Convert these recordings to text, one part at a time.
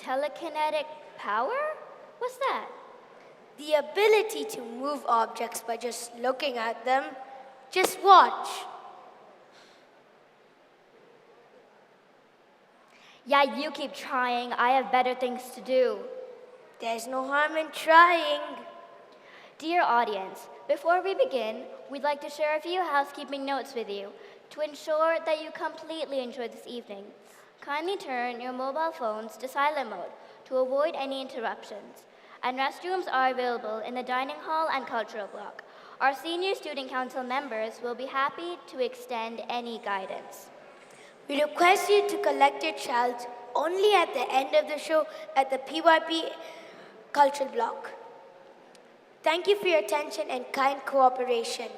Telekinetic power? What's that? The ability to move objects by just looking at them. Just watch. Yeah, you keep trying. I have better things to do. There's no harm in trying. Dear audience, before we begin, we'd like to share a few housekeeping notes with you to ensure that you completely enjoy this evening. Kindly turn your mobile phones to silent mode to avoid any interruptions. And restrooms are available in the dining hall and cultural block. Our senior student council members will be happy to extend any guidance. We request you to collect your child only at the end of the show at the PYP cultural block. Thank you for your attention and kind cooperation.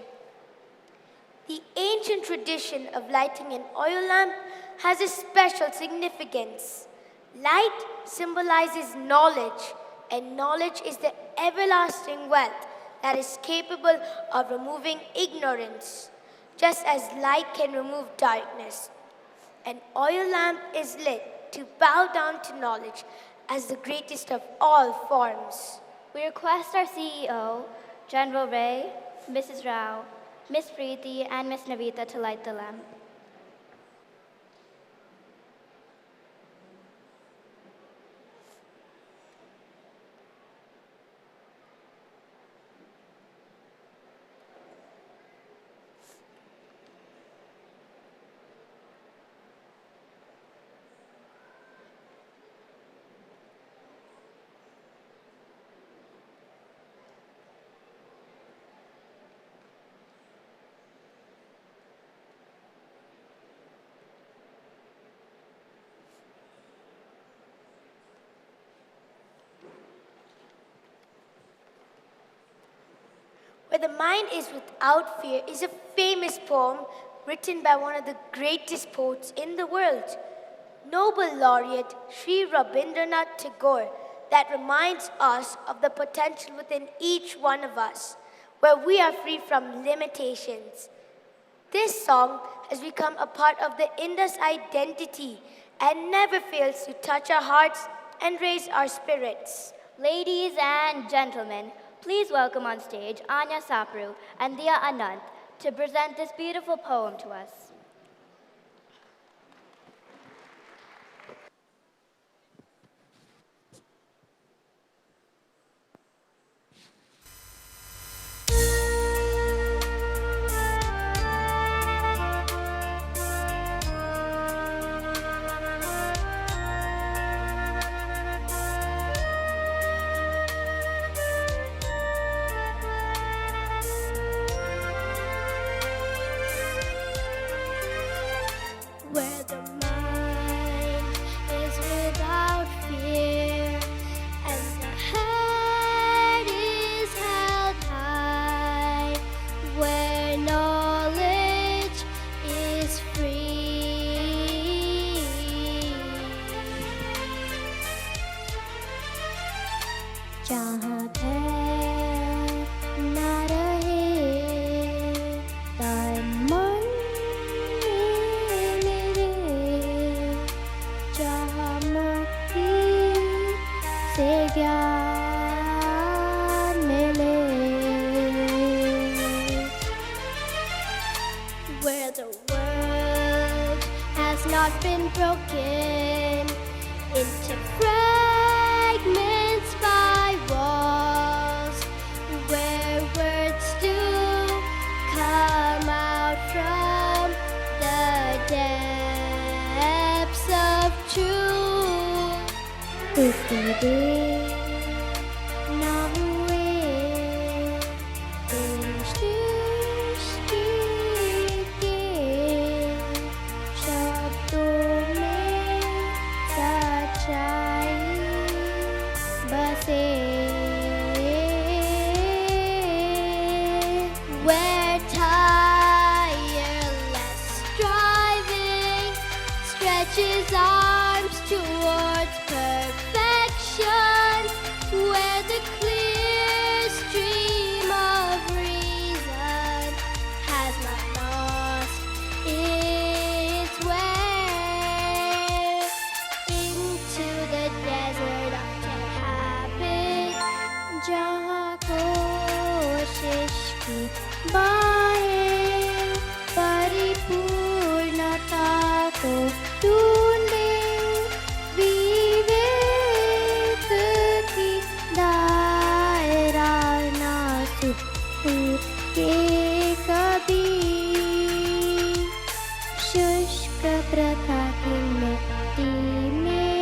The ancient tradition of lighting an oil lamp has a special significance. Light symbolizes knowledge, and knowledge is the everlasting wealth that is capable of removing ignorance, just as light can remove darkness. An oil lamp is lit to bow down to knowledge as the greatest of all forms. We request our CEO, General Ray, Mrs. Rao, Ms. Preeti, and Ms. Navita to light the lamp. Where the mind is without fear is a famous poem written by one of the greatest poets in the world, Nobel laureate Sri Rabindranath Tagore, that reminds us of the potential within each one of us, where we are free from limitations. This song has become a part of the Indus identity and never fails to touch our hearts and raise our spirits. Ladies and gentlemen, please welcome on stage Anya Sapru and Dia Anant to present this beautiful poem to us. Where the mind is without fear and the head is held high, where knowledge is free. जहाँ भय न रहे तन मन से ज्ञान मिले. Where the world has not been broken into fragments by walls, where words do come out from the depths of truth. If they did not win, सृष्टि के शब्दों में सच्चाई बसे. Where tireless striving stretches arms towards perfection. बाहें परिपूर्णता को ढूंढे विवेक की दायरा ना के कभी शुष्क प्रथा की मिट्टी में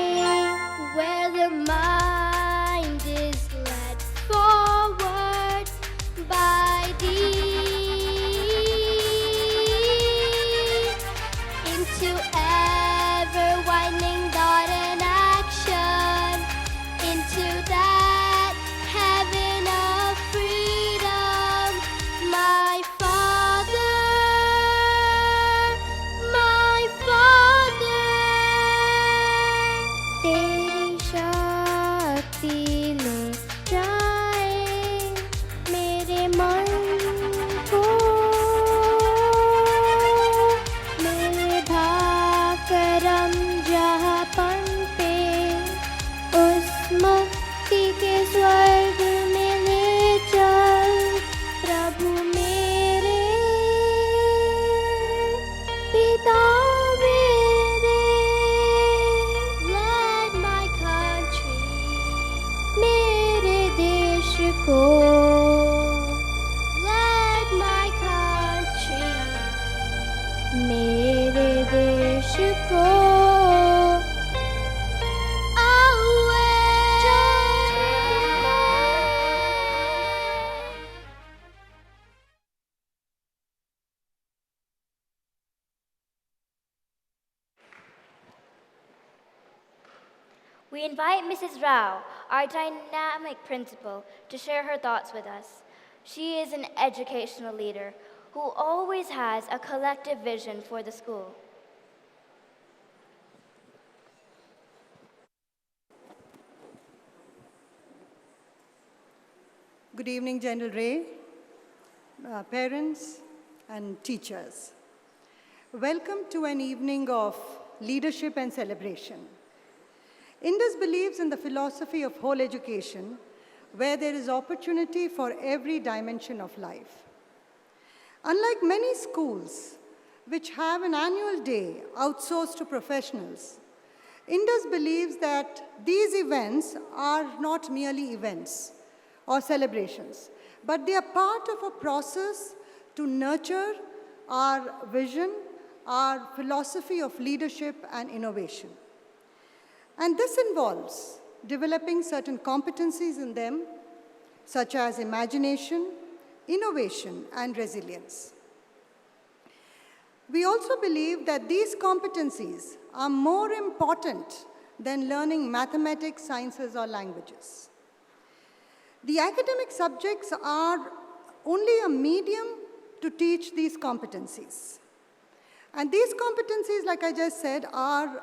where the mind is led forward by thee into ever widening thought and action into that heaven of freedom, my Father, my Father. तेरी शक्ति ले जाए मेरे मन को, मेरे भाकरम जहाँ पनपे उस मुक्ति के स्वर्ग में ले चल प्रभु मेरे पिता मेरे. Let my country, मेरे देश को, let my country, मेरे देश को We invite Mrs. Rao, our dynamic principal, to share her thoughts with us. She is an educational leader who always has a collective vision for the school. Good evening, General Ray, parents, and teachers. Welcome to an evening of leadership and celebration. Indus believes in the philosophy of whole education, where there is opportunity for every dimension of life. Unlike many schools, which have an annual day outsourced to professionals, Indus believes that these events are not merely events or celebrations, but they are part of a process to nurture our vision, our philosophy of leadership and innovation. And this involves developing certain competencies in them, such as imagination, innovation, and resilience. We also believe that these competencies are more important than learning mathematics, sciences, or languages. The academic subjects are only a medium to teach these competencies. And these competencies, like I just said, are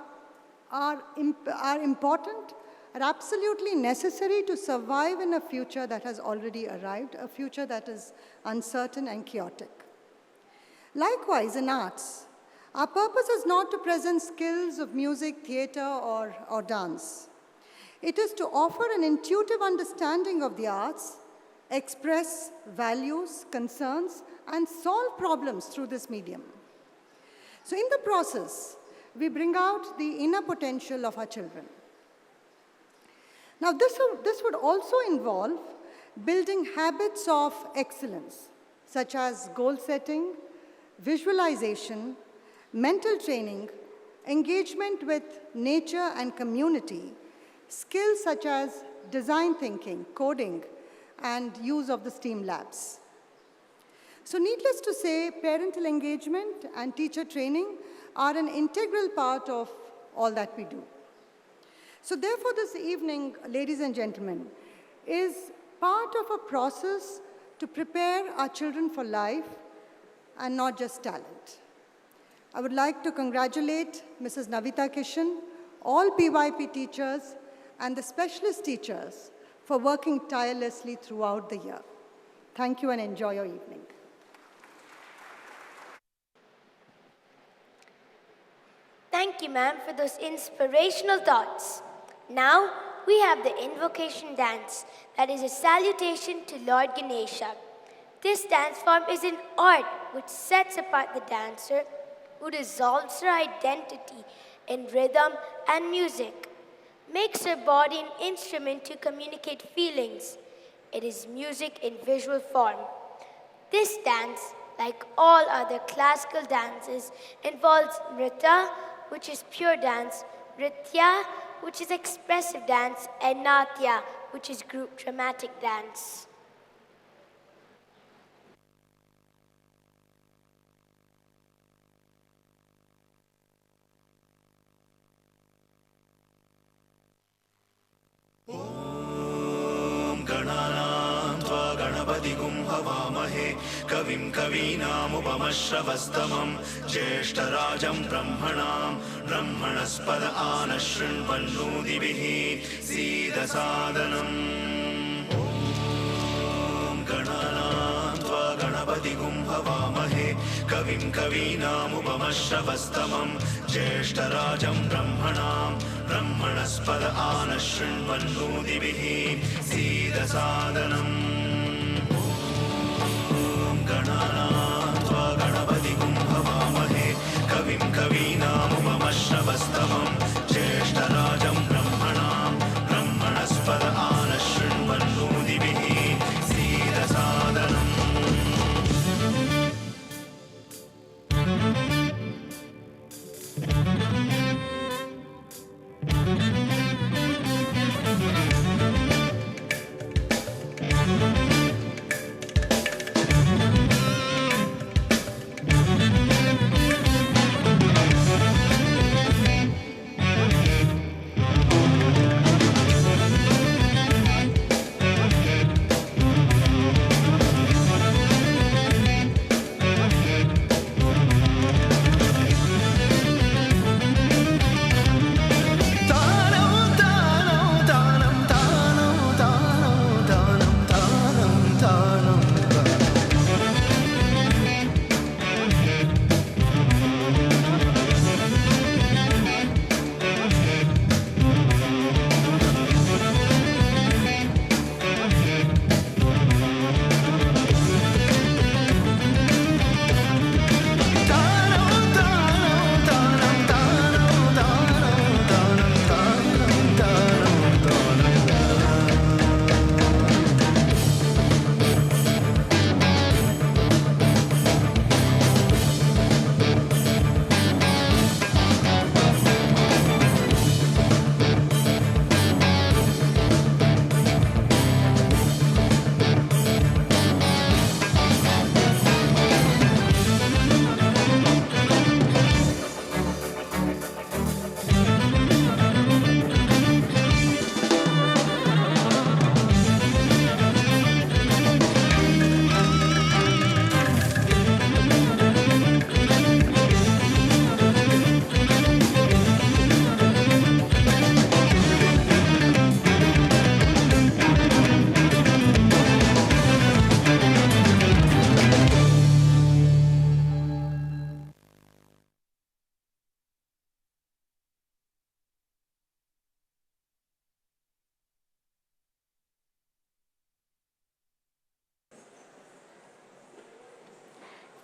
important, are absolutely necessary to survive in a future that has already arrived, a future that is uncertain and chaotic. Likewise, in arts, our purpose is not to present skills of music, theater, or dance. It is to offer an intuitive understanding of the arts, express values, concerns, and solve problems through this medium. So in the process, we bring out the inner potential of our children. Now, this would also involve building habits of excellence, such as goal setting, visualization, mental training, engagement with nature and community, skills such as design thinking, coding, and use of the STEAM labs. So needless to say, parental engagement and teacher training are an integral part of all that we do. So therefore, this evening, ladies and gentlemen, is part of a process to prepare our children for life and not just talent. I would like to congratulate Mrs. Navita Kishan, all PYP teachers, and the specialist teachers for working tirelessly throughout the year. Thank you and enjoy your evening. Thank you, ma'am, for those inspirational thoughts. Now, we have the invocation dance, that is a salutation to Lord Ganesha. This dance form is an art which sets apart the dancer who dissolves her identity in rhythm and music, makes her body an instrument to communicate feelings. It is music in visual form. This dance, like all other classical dances, involves nritta, which is pure dance, nritya, which is expressive dance, and natya, which is group dramatic dance. हवामहे कविं कवीनामुपमश्रवस्तमं ज्येष्ठराजं ब्रह्मणस्पद आनशृण्वन्नोतिभिः सीदसादनम् गणपतिगुं हवामहे कविं कवीनामुपमश्रवस्तमं ज्येष्ठराजं ब्रह्मणस्पद आनशृण्वन्नोतिभिः सीदसादनम् गणपतिगुं हवामहे कविं कवीनामुपमश्रवस्तमं ज्येष्ठराजं ब्रह्मणस्पद आनशृण्वन्नोतिभिः सीदसादनम्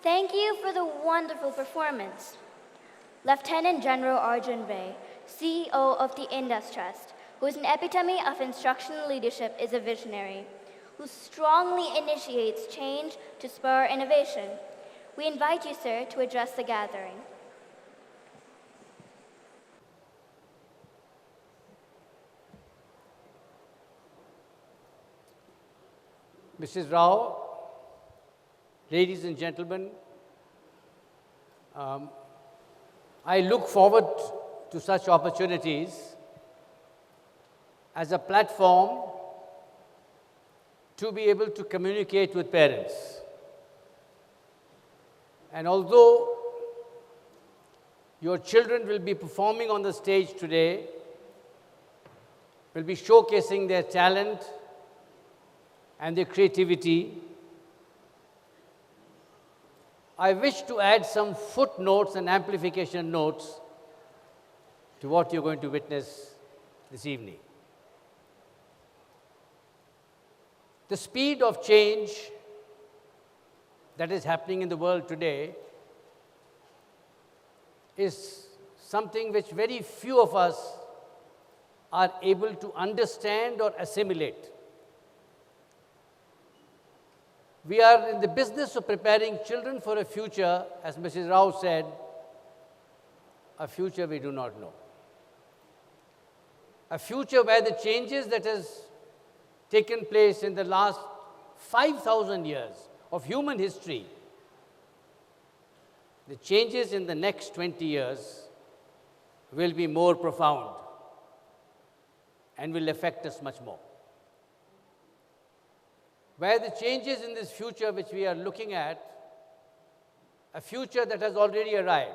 Thank you for the wonderful performance. Lieutenant General Arjun Ray, CEO of the Indus Trust, who is an epitome of instructional leadership, is a visionary who strongly initiates change to spur innovation. We invite you, sir, to address the gathering. Mrs. Rao, ladies and gentlemen, I look forward to such opportunities as a platform to be able to communicate with parents. And although your children will be performing on the stage today, will be showcasing their talent and their creativity, I wish to add some footnotes and amplification notes to what you're going to witness this evening. The speed of change that is happening in the world today is something which very few of us are able to understand or assimilate. We are in the business of preparing children for a future, as Mrs. Rao said, a future we do not know. A future where the changes that has taken place in the last 5,000 years of human history, the changes in the next 20 years will be more profound and will affect us much more. Where the changes in this future which we are looking at, a future that has already arrived,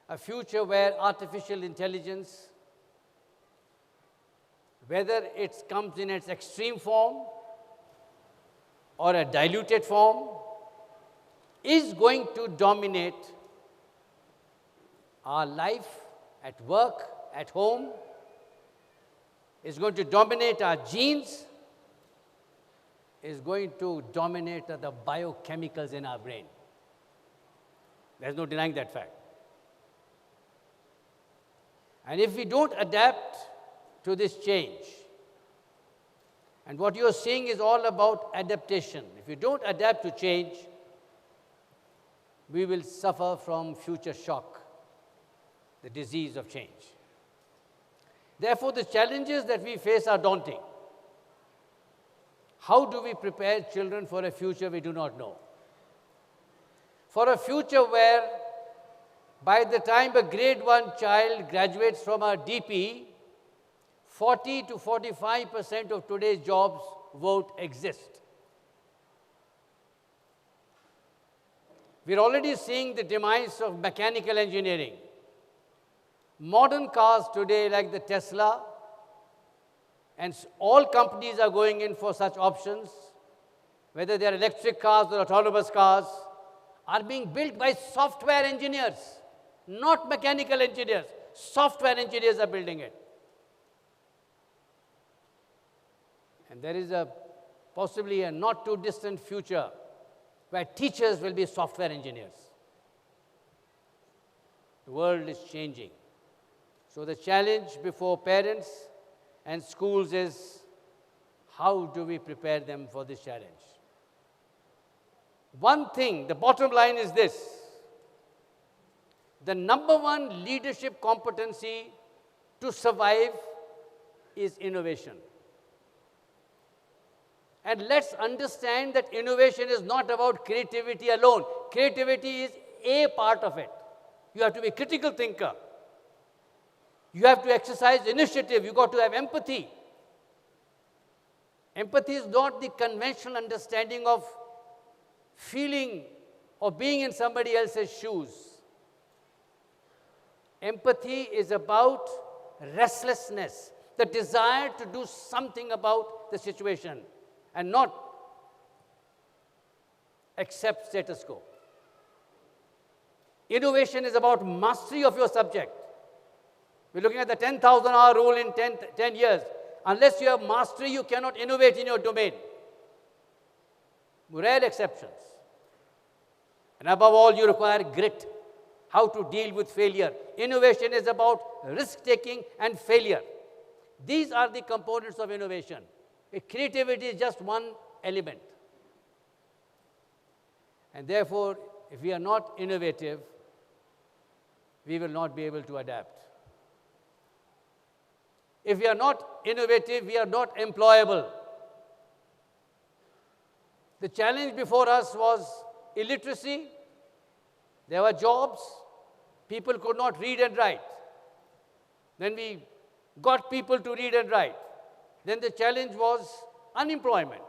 a future where artificial intelligence, whether it comes in its extreme form or a diluted form, is going to dominate our life at work, at home, is going to dominate our genes, is going to dominate the biochemicals in our brain. There's no denying that fact. And if we don't adapt to this change, and what you're seeing is all about adaptation. If you don't adapt to change, we will suffer from future shock, the disease of change. Therefore, the challenges that we face are daunting. How do we prepare children for a future we do not know? For a future where by the time a grade 1 child graduates from our DP, 40 to 45% of today's jobs won't exist. We're already seeing the demise of mechanical engineering. Modern cars today, like the Tesla, and all companies are going in for such options, whether they are electric cars or autonomous cars, are being built by software engineers, not mechanical engineers. Software engineers are building it. And there is possibly a not too distant future where teachers will be software engineers. The world is changing. So the challenge before parents and schools is, how do we prepare them for this challenge? One thing, the bottom line is this: the number one leadership competency to survive is innovation. And let's understand that innovation is not about creativity alone. Creativity is a part of it. You have to be a critical thinker. You have to exercise initiative. You've got to have empathy. Empathy is not the conventional understanding of feeling or being in somebody else's shoes. Empathy is about restlessness, the desire to do something about the situation and not accept status quo. Innovation is about mastery of your subject. We're looking at the 10,000-hour rule in 10 years. Unless you have mastery, you cannot innovate in your domain. Rare exceptions. And above all, you require grit, how to deal with failure. Innovation is about risk-taking and failure. These are the components of innovation. Creativity is just one element. And therefore, if we are not innovative, we will not be able to adapt. If we are not innovative, we are not employable. The challenge before us was illiteracy. There were jobs. People could not read and write. Then we got people to read and write. Then the challenge was unemployment.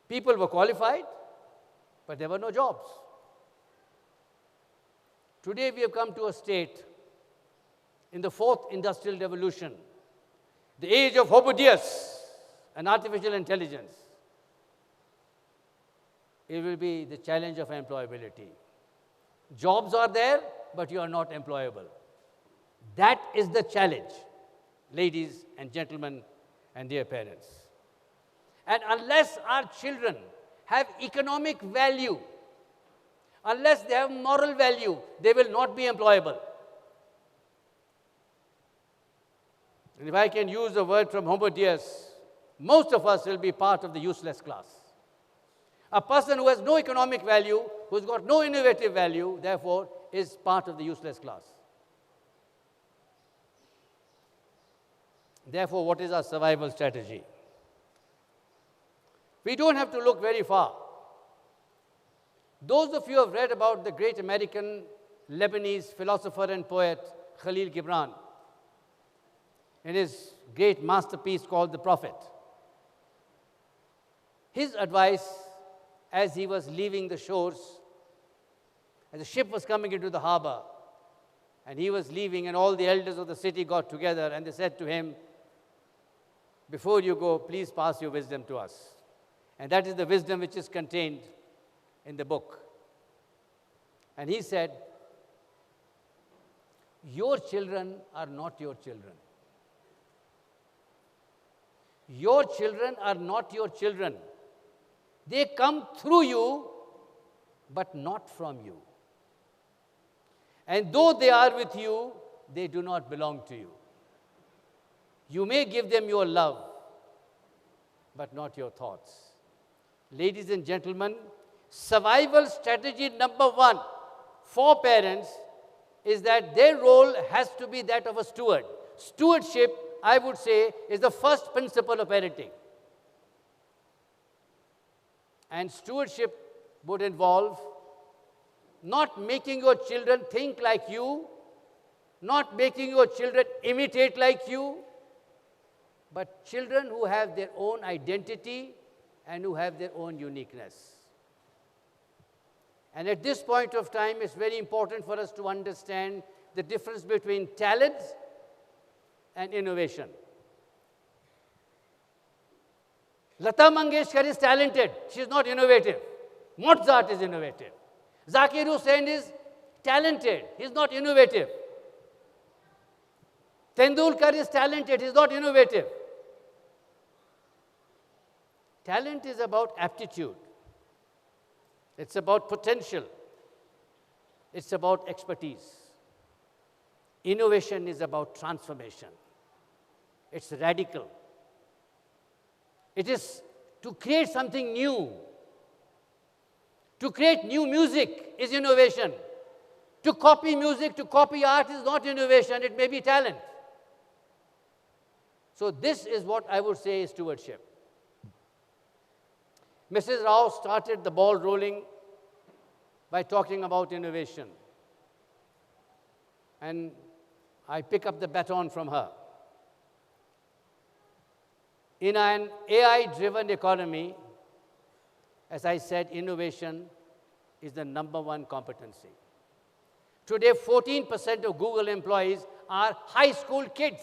People were qualified, but there were no jobs. Today we have come to a state in the fourth industrial revolution, the age of Homo Deus and artificial intelligence. It will be the challenge of employability. Jobs are there, but you are not employable. That is the challenge, ladies and gentlemen and dear parents. And unless our children have economic value, unless they have moral value, they will not be employable. And if I can use a word from Homo Deus, most of us will be part of the useless class. A person who has no economic value, who's got no innovative value, therefore, is part of the useless class. Therefore, what is our survival strategy? We don't have to look very far. Those of you who have read about the great American Lebanese philosopher and poet Khalil Gibran, in his great masterpiece called The Prophet, his advice as he was leaving the shores, as the ship was coming into the harbor, and he was leaving, and all the elders of the city got together, and they said to him, "Before you go, please pass your wisdom to us." And that is the wisdom which is contained in the book. And he said, "Your children are not your children. Your children are not your children. They come through you, but not from you. And though they are with you, they do not belong to you. You may give them your love, but not your thoughts." Ladies and gentlemen, survival strategy number one for parents is that their role has to be that of a steward. Stewardship, I would say, is the first principle of parenting. And stewardship would involve not making your children think like you, not making your children imitate like you, but children who have their own identity and who have their own uniqueness. And at this point of time, it's very important for us to understand the difference between talent and innovation. Lata Mangeshkar is talented. She is not innovative. Mozart is innovative. Zakir Hussain is talented. He is not innovative. Tendulkar is talented. He is not innovative. Talent is about aptitude. It's about potential. It's about expertise. Innovation is about transformation. It's radical. It is to create something new. To create new music is innovation. To copy music, to copy art is not innovation, it may be talent. So this is what I would say is stewardship. Mrs. Rao started the ball rolling by talking about innovation. And I pick up the baton from her. In an AI-driven economy, as I said, innovation is the number one competency. Today, 14% of Google employees are high school kids.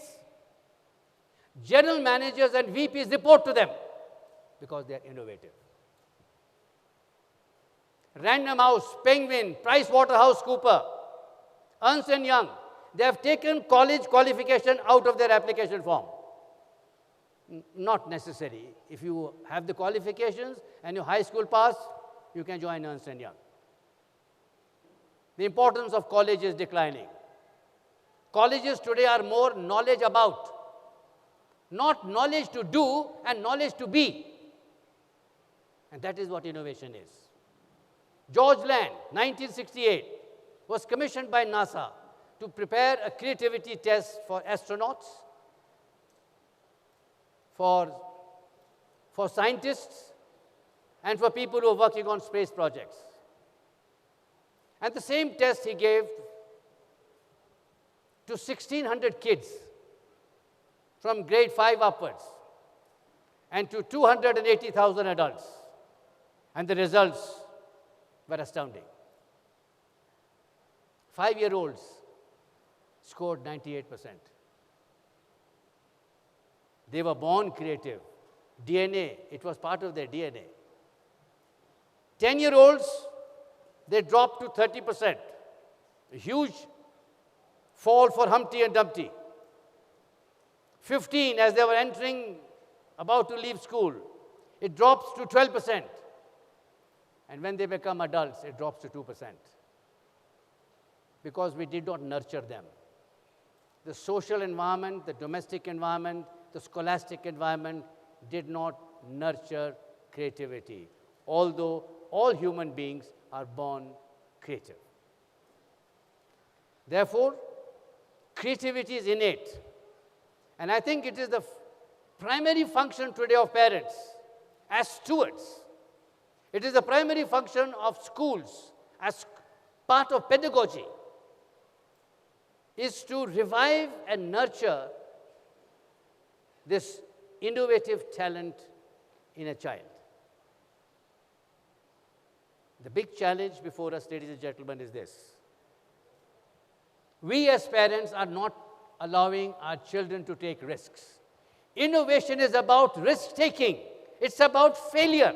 General managers and VPs report to them because they are innovative. Random House, Penguin, PricewaterhouseCoopers, Ernst & Young, they have taken college qualification out of their application form. Not necessary. If you have the qualifications and your high school pass, you can join Ernst & Young. The importance of college is declining. Colleges today are more knowledge about, not knowledge to do and knowledge to be. And that is what innovation is. George Land, 1968, was commissioned by NASA to prepare a creativity test for astronauts, for scientists, and for people who are working on space projects. And the same test he gave to 1,600 kids from grade 5 upwards and to 280,000 adults. And the results were astounding. 5-year-olds scored 98%. They were born creative. DNA, it was part of their DNA. 10-year-olds, they dropped to 30%. A huge fall for Humpty and Dumpty. 15, as they were about to leave school, it drops to 12%. And when they become adults, it drops to 2%. Because we did not nurture them. The social environment, the domestic environment, the scholastic environment did not nurture creativity, although all human beings are born creative. Therefore, creativity is innate. And I think it is the primary function today of parents as stewards. It is the primary function of schools as part of pedagogy, is to revive and nurture this innovative talent in a child. The big challenge before us, ladies and gentlemen, is this. We as parents are not allowing our children to take risks. Innovation is about risk-taking. It's about failure.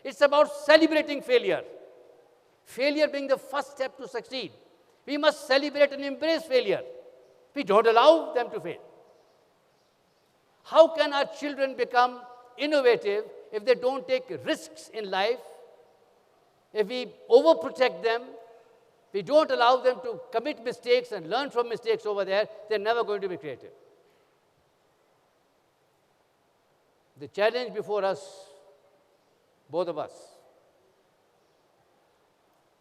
It's about celebrating failure. Failure being the first step to succeed. We must celebrate and embrace failure. We don't allow them to fail. How can our children become innovative if they don't take risks in life? If we overprotect them, we don't allow them to commit mistakes and learn from mistakes over there, they're never going to be creative. The challenge before us, both of us,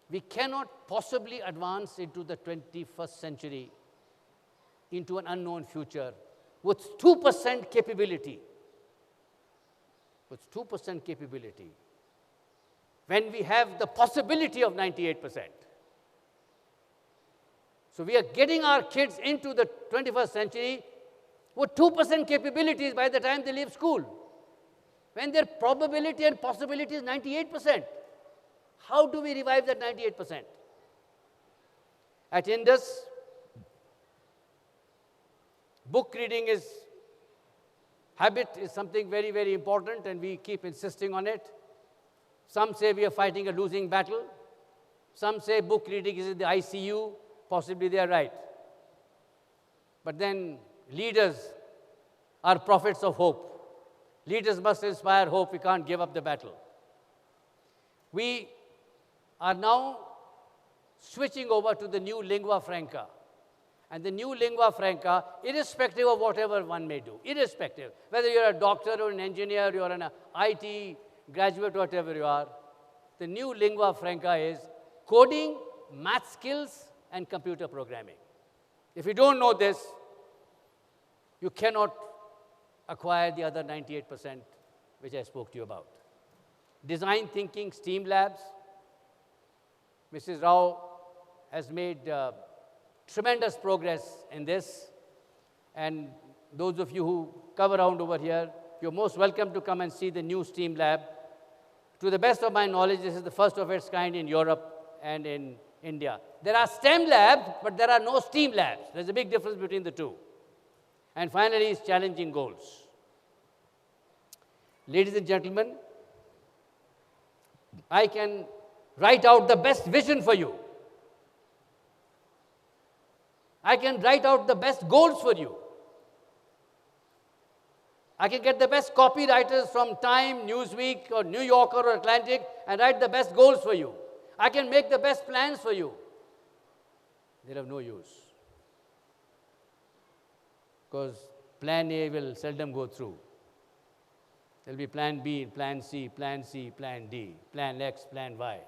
we cannot possibly advance into the 21st century, into an unknown future, with 2% capability. With 2% capability. When we have the possibility of 98%. So we are getting our kids into the 21st century with 2% capabilities by the time they leave school, when their probability and possibility is 98%. How do we revive that 98%? At Indus, book reading habit is something very, very important, and we keep insisting on it. Some say we are fighting a losing battle. Some say book reading is in the ICU. Possibly they are right. But then leaders are prophets of hope. Leaders must inspire hope. We can't give up the battle. We are now switching over to the new lingua franca. And the new lingua franca, irrespective of whatever one may do, irrespective, whether you're a doctor or an engineer, you're an IT graduate, whatever you are, the new lingua franca is coding, math skills, and computer programming. If you don't know this, you cannot acquire the other 98% which I spoke to you about. Design thinking, STEAM labs. Mrs. Rao has made tremendous progress in this. And those of you who come around over here, you're most welcome to come and see the new STEAM lab. To the best of my knowledge, this is the first of its kind in Europe and in India. There are STEM labs, but there are no STEAM labs. There's a big difference between the two. And finally, is challenging goals. Ladies and gentlemen, I can write out the best vision for you. I can write out the best goals for you. I can get the best copywriters from Time, Newsweek, or New Yorker, or Atlantic and write the best goals for you. I can make the best plans for you. They're of no use. Because plan A will seldom go through. There'll be plan B, plan C, plan D, plan X, plan Y.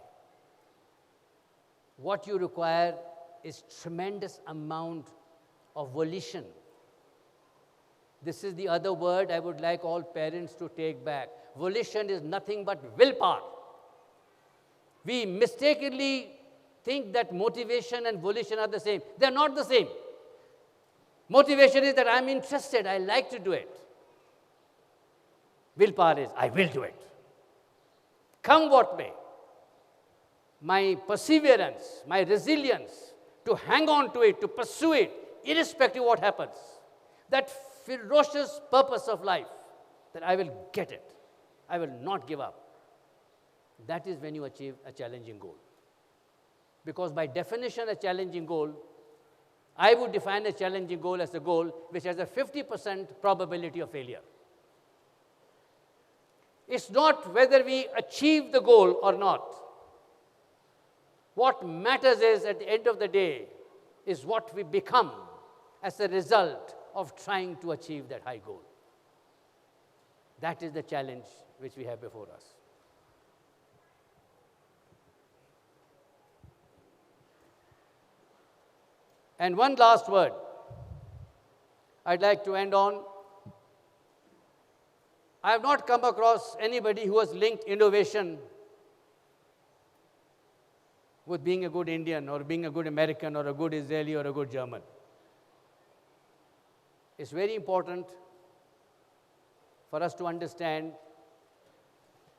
What you require is tremendous amount of volition. This is the other word I would like all parents to take back. Volition is nothing but willpower. We mistakenly think that motivation and volition are the same. They're not the same. Motivation is that I'm interested, I like to do it. Willpower is, I will do it. Come what may. My perseverance, my resilience to hang on to it, to pursue it, irrespective of what happens. That ferocious purpose of life, that I will get it. I will not give up. That is when you achieve a challenging goal. Because by definition, a challenging goal, I would define a challenging goal as a goal which has a 50% probability of failure. It's not whether we achieve the goal or not. What matters is, at the end of the day, is what we become as a result of trying to achieve that high goal. That is the challenge which we have before us. And one last word I'd like to end on. I have not come across anybody who has linked innovation with being a good Indian or being a good American or a good Israeli or a good German. It's very important for us to understand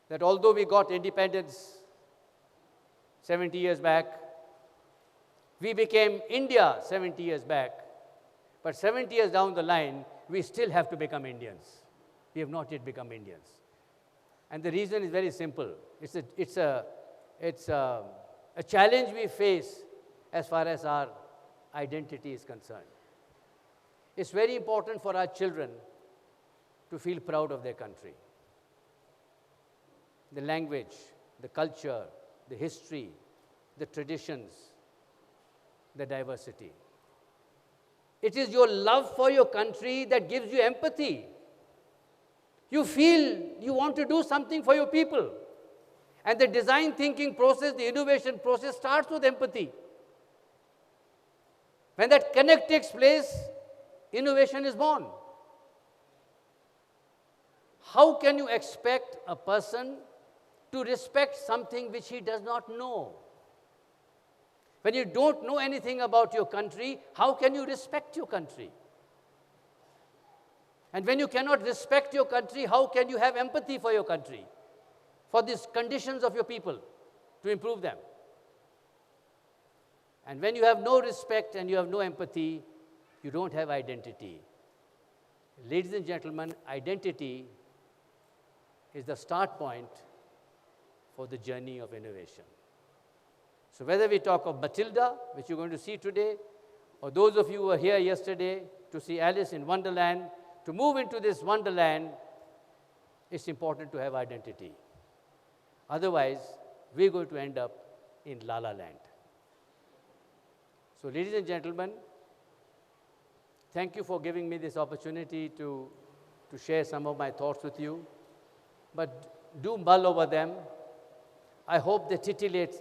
that although we got independence 70 years back, we became India 70 years back, but 70 years down the line, we still have to become Indians. We have not yet become Indians. And the reason is very simple. It's a challenge we face as far as our identity is concerned. It's very important for our children to feel proud of their country. The language, the culture, the history, the traditions, the diversity. It is your love for your country that gives you empathy. You feel you want to do something for your people. And the design thinking process, the innovation process starts with empathy. When that connect takes place, innovation is born. How can you expect a person to respect something which he does not know? When you don't know anything about your country, how can you respect your country? And when you cannot respect your country, how can you have empathy for your country, for these conditions of your people, to improve them? And when you have no respect and you have no empathy, you don't have identity. Ladies and gentlemen, identity is the start point for the journey of innovation. So whether we talk of Matilda, which you're going to see today, or those of you who were here yesterday to see Alice in Wonderland, to move into this wonderland, it's important to have identity. Otherwise, we're going to end up in La La Land. So ladies and gentlemen, thank you for giving me this opportunity to share some of my thoughts with you. But do mull over them. I hope they titillate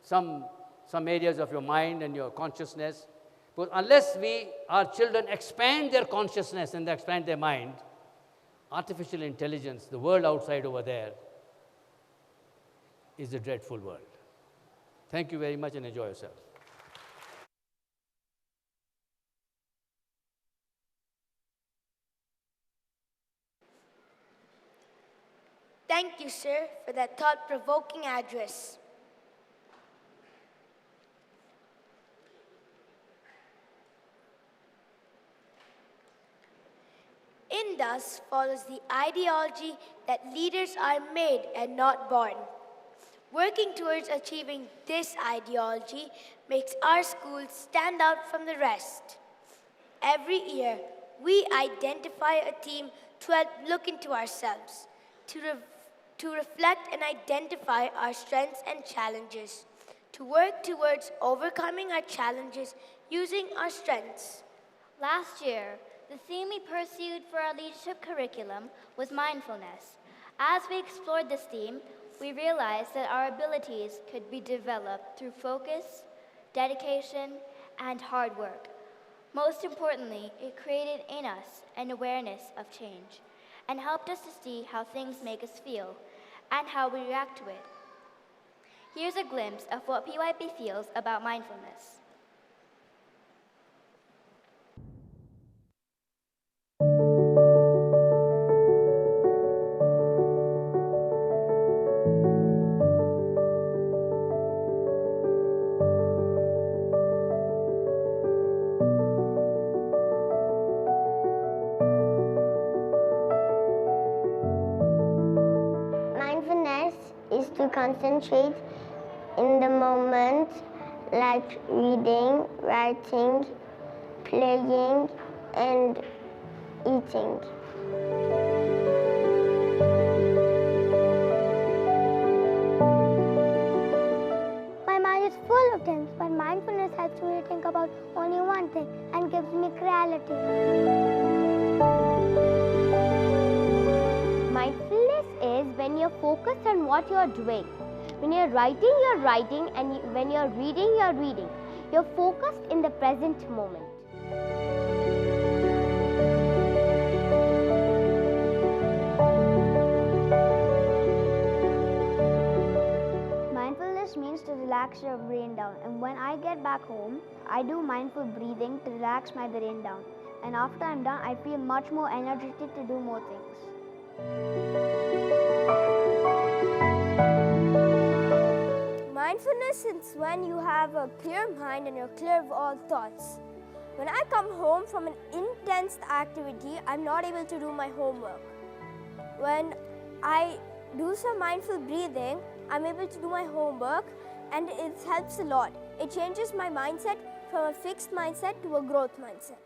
some areas of your mind and your consciousness. But unless our children expand their consciousness and expand their mind, artificial intelligence, the world outside over there, is a dreadful world. Thank you very much and enjoy yourself. Thank you, sir, for that thought-provoking address. Indus follows the ideology that leaders are made and not born. Working towards achieving this ideology makes our school stand out from the rest. Every year, we identify a theme to help look into ourselves, to reflect and identify our strengths and challenges, to work towards overcoming our challenges using our strengths. Last year, the theme we pursued for our leadership curriculum was mindfulness. As we explored this theme, we realized that our abilities could be developed through focus, dedication, and hard work. Most importantly, it created in us an awareness of change and helped us to see how things make us feel and how we react to it. Here's a glimpse of what PYP feels about mindfulness. Mindfulness is to concentrate in the moment, like reading, writing, playing, and eating. focused on what you're doing. When you're writing, and when you're reading, you're reading. You're focused in the present moment. Mindfulness means to relax your brain down, and when I get back home, I do mindful breathing to relax my brain down. And after I'm done, I feel much more energetic to do more things. Mindfulness is when you have a clear mind and you're clear of all thoughts. When I come home from an intense activity, I'm not able to do my homework. When I do some mindful breathing, I'm able to do my homework, and it helps a lot. It changes my mindset from a fixed mindset to a growth mindset.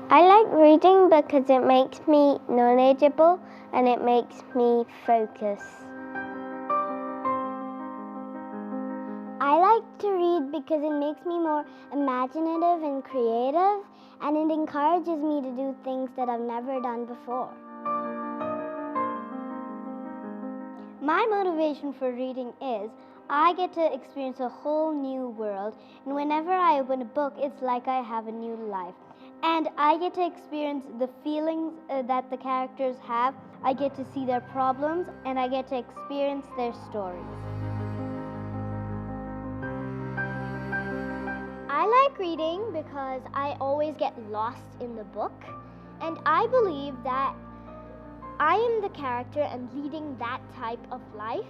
I like reading because it makes me knowledgeable and it makes me focus. I like to read because it makes me more imaginative and creative, and it encourages me to do things that I've never done before. My motivation for reading is I get to experience a whole new world, and whenever I open a book, it's like I have a new life. And I get to experience the feelings that the characters have. I get to see their problems, and I get to experience their stories. I like reading because I always get lost in the book, and I believe that I am the character and leading that type of life,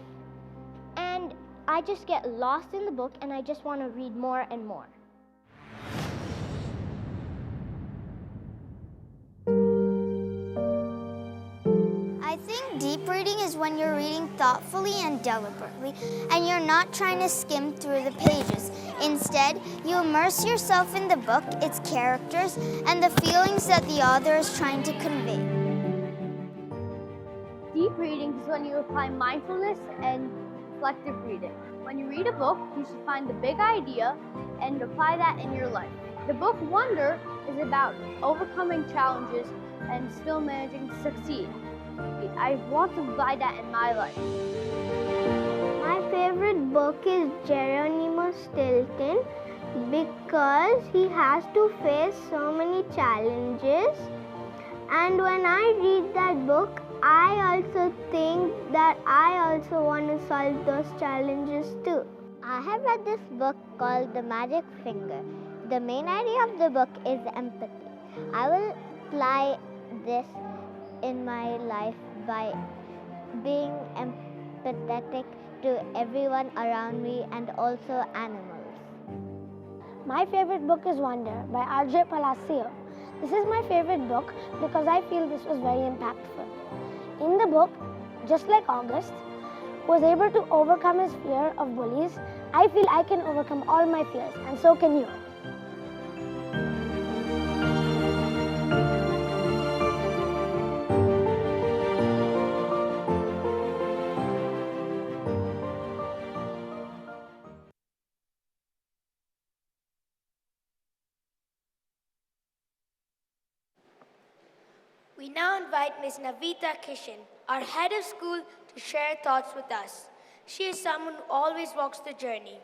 and I just get lost in the book and I just want to read more and more. I think deep reading is when you're reading thoughtfully and deliberately, and you're not trying to skim through the pages. Instead, you immerse yourself in the book, its characters, and the feelings that the author is trying to convey. Deep reading is when you apply mindfulness and reflective reading. When you read a book, you should find the big idea and apply that in your life. The book Wonder is about overcoming challenges and still managing to succeed. I want to apply that in my life. My favorite book is Geronimo Stilton because he has to face so many challenges. And when I read that book, I also think that I also want to solve those challenges too. I have read this book called The Magic Finger. The main idea of the book is empathy. I will apply this in my life by being empathetic to everyone around me and also animals. My favorite book is Wonder by R.J. Palacio. This is my favorite book because I feel this was very impactful. In the book, just like August was able to overcome his fear of bullies, I feel I can overcome all my fears, and so can you. We now invite Ms. Navita Kishan, our head of school, to share thoughts with us. She is someone who always walks the journey.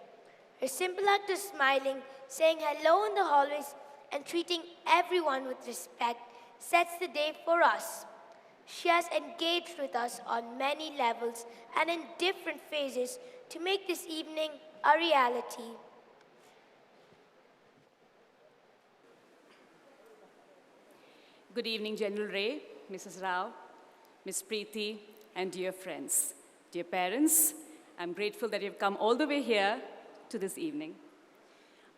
Her simple act of smiling, saying hello in the hallways, and treating everyone with respect sets the day for us. She has engaged with us on many levels and in different phases to make this evening a reality. Good evening, General Ray, Mrs. Rao, Ms. Preeti, and dear friends. Dear parents, I'm grateful that you've come all the way here to this evening.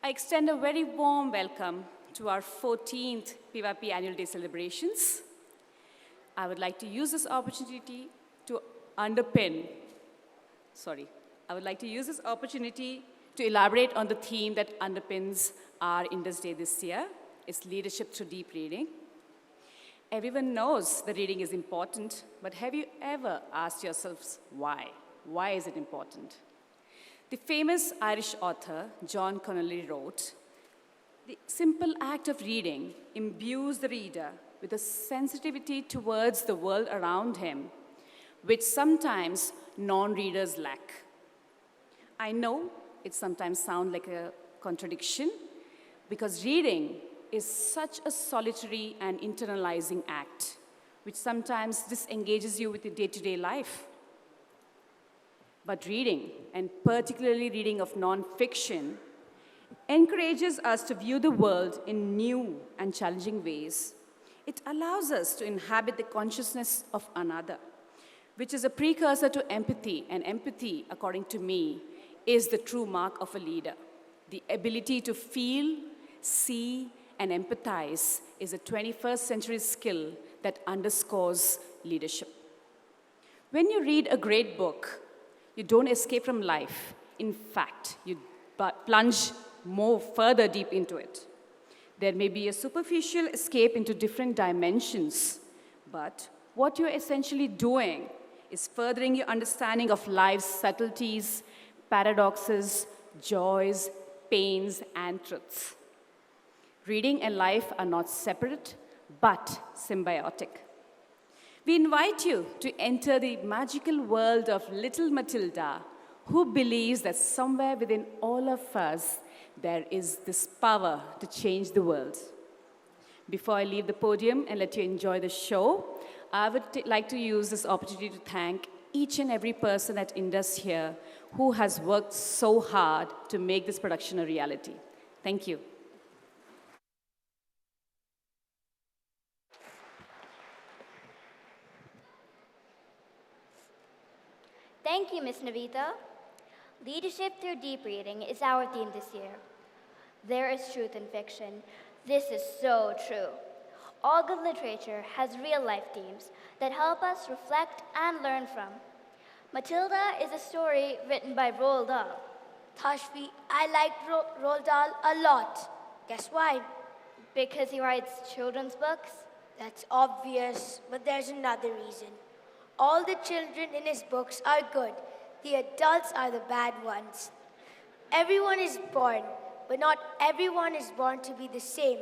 I extend a very warm welcome to our 14th PYP Annual Day celebrations. I would like to use this opportunity to elaborate on the theme that underpins our Indus Day this year. It's leadership through deep reading. Everyone knows that reading is important, but have you ever asked yourselves why? Why is it important? The famous Irish author John Connolly wrote, "The simple act of reading imbues the reader with a sensitivity towards the world around him, which sometimes non-readers lack." I know it sometimes sounds like a contradiction because reading is such a solitary and internalizing act, which sometimes disengages you with your day-to-day life. But reading, and particularly reading of non-fiction, encourages us to view the world in new and challenging ways. It allows us to inhabit the consciousness of another, which is a precursor to empathy, and empathy, according to me, is the true mark of a leader. The ability to feel, see, and empathize is a 21st century skill that underscores leadership. When you read a great book, you don't escape from life. In fact, you plunge more further deep into it. There may be a superficial escape into different dimensions, but what you're essentially doing is furthering your understanding of life's subtleties, paradoxes, joys, pains, and truths. Reading and life are not separate, but symbiotic. We invite you to enter the magical world of little Matilda, who believes that somewhere within all of us, there is this power to change the world. Before I leave the podium and let you enjoy the show, I would like to use this opportunity to thank each and every person at Indus here who has worked so hard to make this production a reality. Thank you. Thank you, Ms. Navita. Leadership through deep reading is our theme this year. There is truth in fiction. This is so true. All good literature has real-life themes that help us reflect and learn from. Matilda is a story written by Roald Dahl. Tashvi, I like Roald Dahl a lot. Guess why? Because he writes children's books? That's obvious, but there's another reason. All the children in his books are good. The adults are the bad ones. Everyone is born, but not everyone is born to be the same.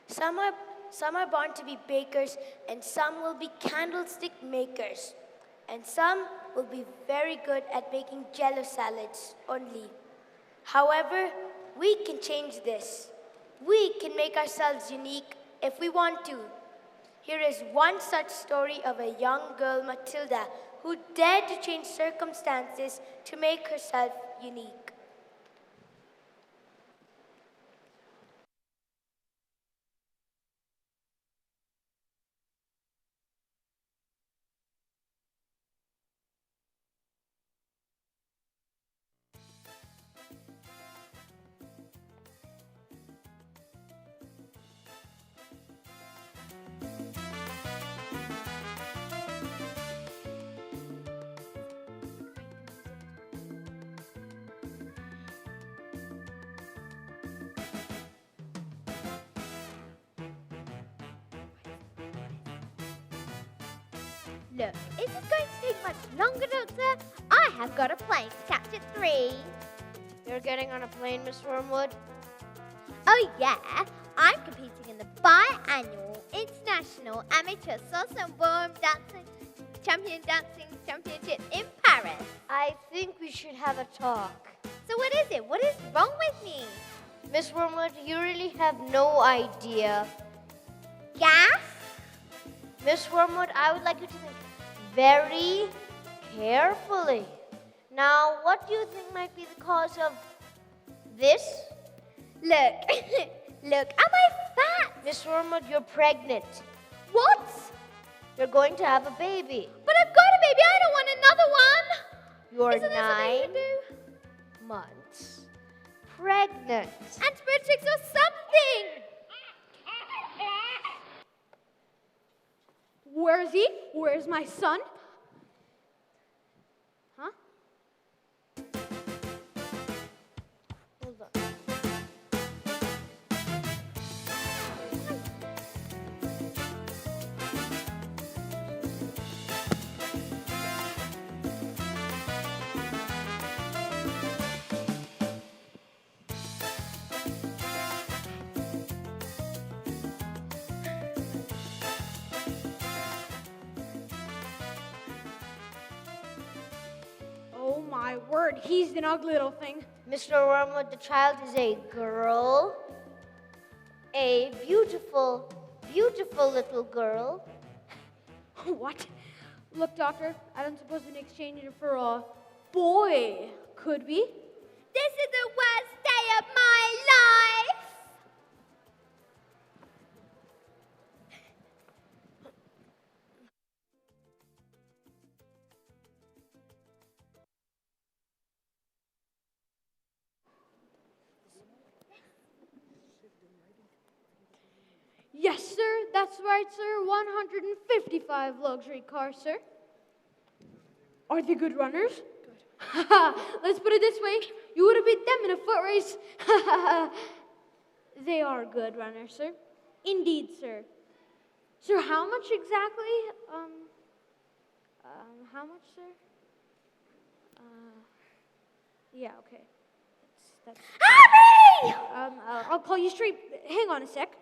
Some are born to be bakers, and some will be candlestick makers. And some will be very good at making jello salads only. However, we can change this. We can make ourselves unique if we want to. Here is one such story of a young girl, Matilda, who dared to change circumstances to make herself unique. Look, is this going to take much longer, Doctor? I have got a plane to catch at 3. You're getting on a plane, Miss Wormwood? Oh yeah, I'm competing in the biannual International Amateur Salsa and Ballroom Dancing Championship in Paris. I think we should have a talk. So what is it? What is wrong with me? Miss Wormwood, you really have no idea. Gas? Miss Wormwood, I would like you to think very carefully. Now, what do you think might be the cause of this? Look, look, am I fat? Miss Wormwood, you're pregnant. What? You're going to have a baby. But I've got a baby, I don't want another one. You're Isn't there something 9 you can do? months pregnant. Antibiotics or something. Where is he? Where's my son? Huh? Hold on. word, he's an ugly little thing. Mr. Wormwood, the child is a girl. A beautiful, beautiful little girl. What? Look, Doctor, I don't suppose we can exchange it for a boy, could we? This is the worst day of my life. Yes, sir, that's right, sir. 155 luxury cars, sir. Are they good runners? Good. Let's put it this way. You would have beat them in a foot race. They are good runners, sir. Indeed, sir. Sir, how much exactly? How much, sir? Yeah, okay. That's Hurry! I'll call you straight. Hang on a sec.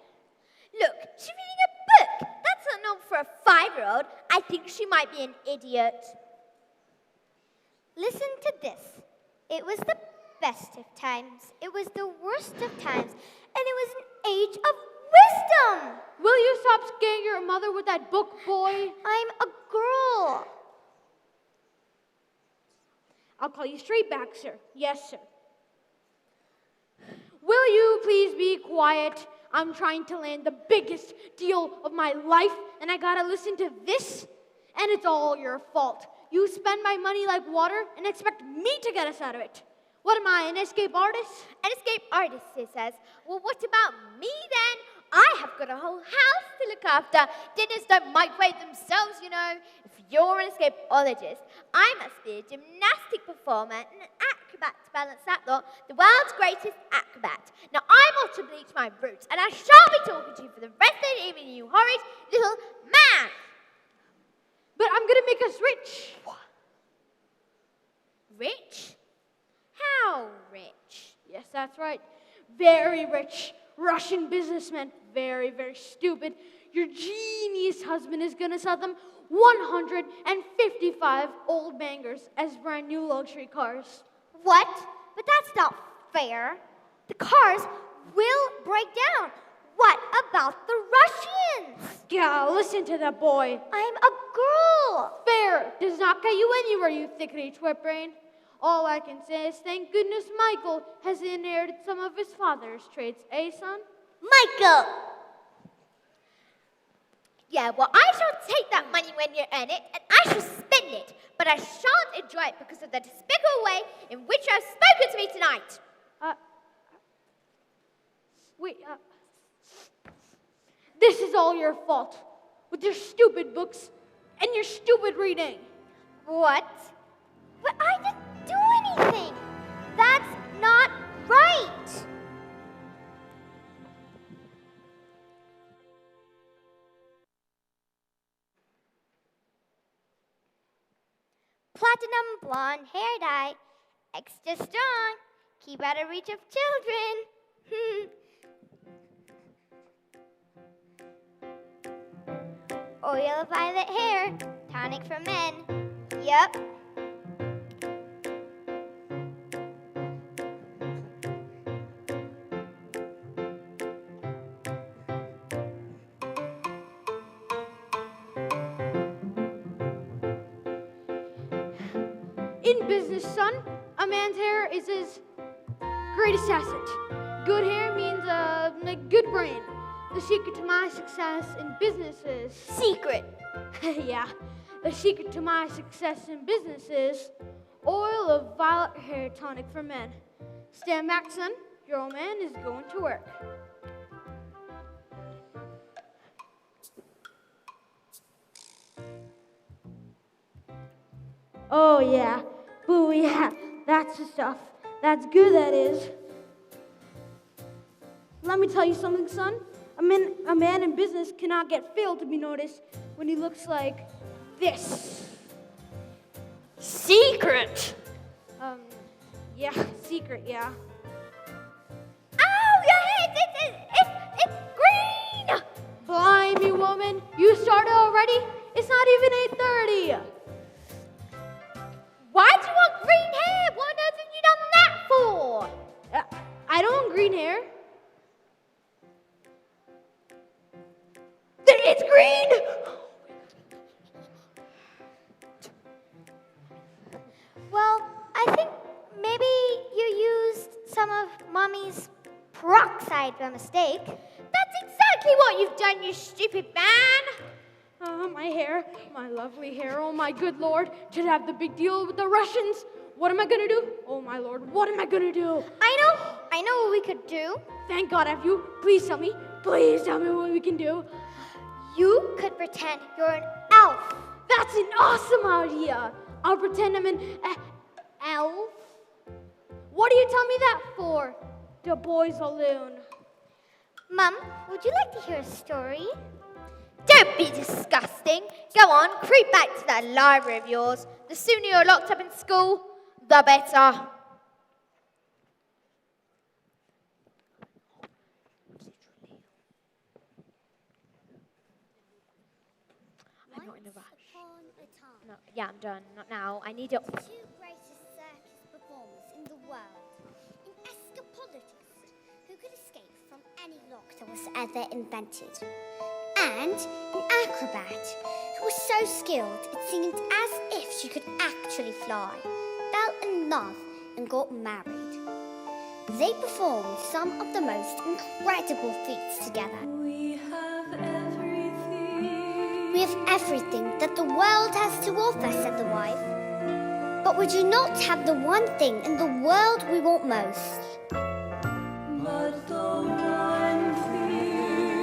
Look, she's reading a book. That's not known for a 5-year-old. I think she might be an idiot. Listen to this. It was the best of times. It was the worst of times. And it was an age of wisdom. Will you stop scaring your mother with that book, boy? I'm a girl. I'll call you straight back, sir. Yes, sir. Will you please be quiet? I'm trying to land the biggest deal of my life, and I gotta listen to this, and it's all your fault. You spend my money like water and expect me to get us out of it. What am I, an escape artist? An escape artist, he says. Well, what about me then? I have got a whole house to look after. Dinners don't microwave themselves, you know. If you're an escapeologist, I must be a gymnastic performer and an acrobat to balance that lot, the world's greatest acrobat. Now, I want to bleach my roots, and I shan't be talking to you for the rest of the evening, you horrid little man. But I'm gonna make us rich. Rich? How rich? Yes, that's right. Very rich. Russian businessman. Very, very stupid. Your genius husband is gonna sell them 155 old bangers as brand new luxury cars. What? But that's not fair. The cars will break down. What about the Russians? Yeah, listen to that boy. I'm a girl. Fair does not get you anywhere, you thickety twit brain. All I can say is thank goodness Michael has inherited some of his father's traits, eh, son? Michael! Yeah, well, I shall take that money when you earn it, and I shall spend it. But I shan't enjoy it because of the despicable way in which you have spoken to me tonight. This is all your fault. With your stupid books and your stupid reading. What? But I didn't do anything. That's not right. Platinum blonde hair dye. Extra strong. Keep out of reach of children. Oil of violet hair. Tonic for men. Yup. In business, son, a man's hair is his greatest asset. Good hair means a good brain. The secret to my success in business is... Secret. Yeah. The secret to my success in business is oil of violet hair tonic for men. Stand back, son. Your old man is going to work. Oh, yeah. Boo, yeah. That's the stuff. That's good, that is. Let me tell you something, son. A man in business cannot fail to be noticed when he looks like this. Secret. Yeah, secret, yeah. Ow, your head, it's green. Blimey, woman, you started already? It's not even 8:30. Why do you want green hair? peroxide by mistake. That's exactly what you've done, you stupid man! My hair, my lovely hair, oh my good Lord, to have the big deal with the Russians. What am I gonna do? Oh my Lord, what am I gonna do? I know what we could do. Thank God, have you? Please tell me what we can do. You could pretend you're an elf. That's an awesome idea. I'll pretend I'm an elf. What do you tell me that for? The boys alone. Mum, would you like to hear a story? Don't be disgusting. Go on, creep back to that library of yours. The sooner you're locked up in school, the better. I'm not in a rush. No, yeah, I'm done. Not now. I need it. The two greatest circus performers in the world. An escapologist who could escape from any lock that was ever invented. And an acrobat who was so skilled it seemed as if she could actually fly, fell in love and got married. They performed some of the most incredible feats together. We have everything that the world has to offer, said the wife. But we do not have the one thing in the world we want most.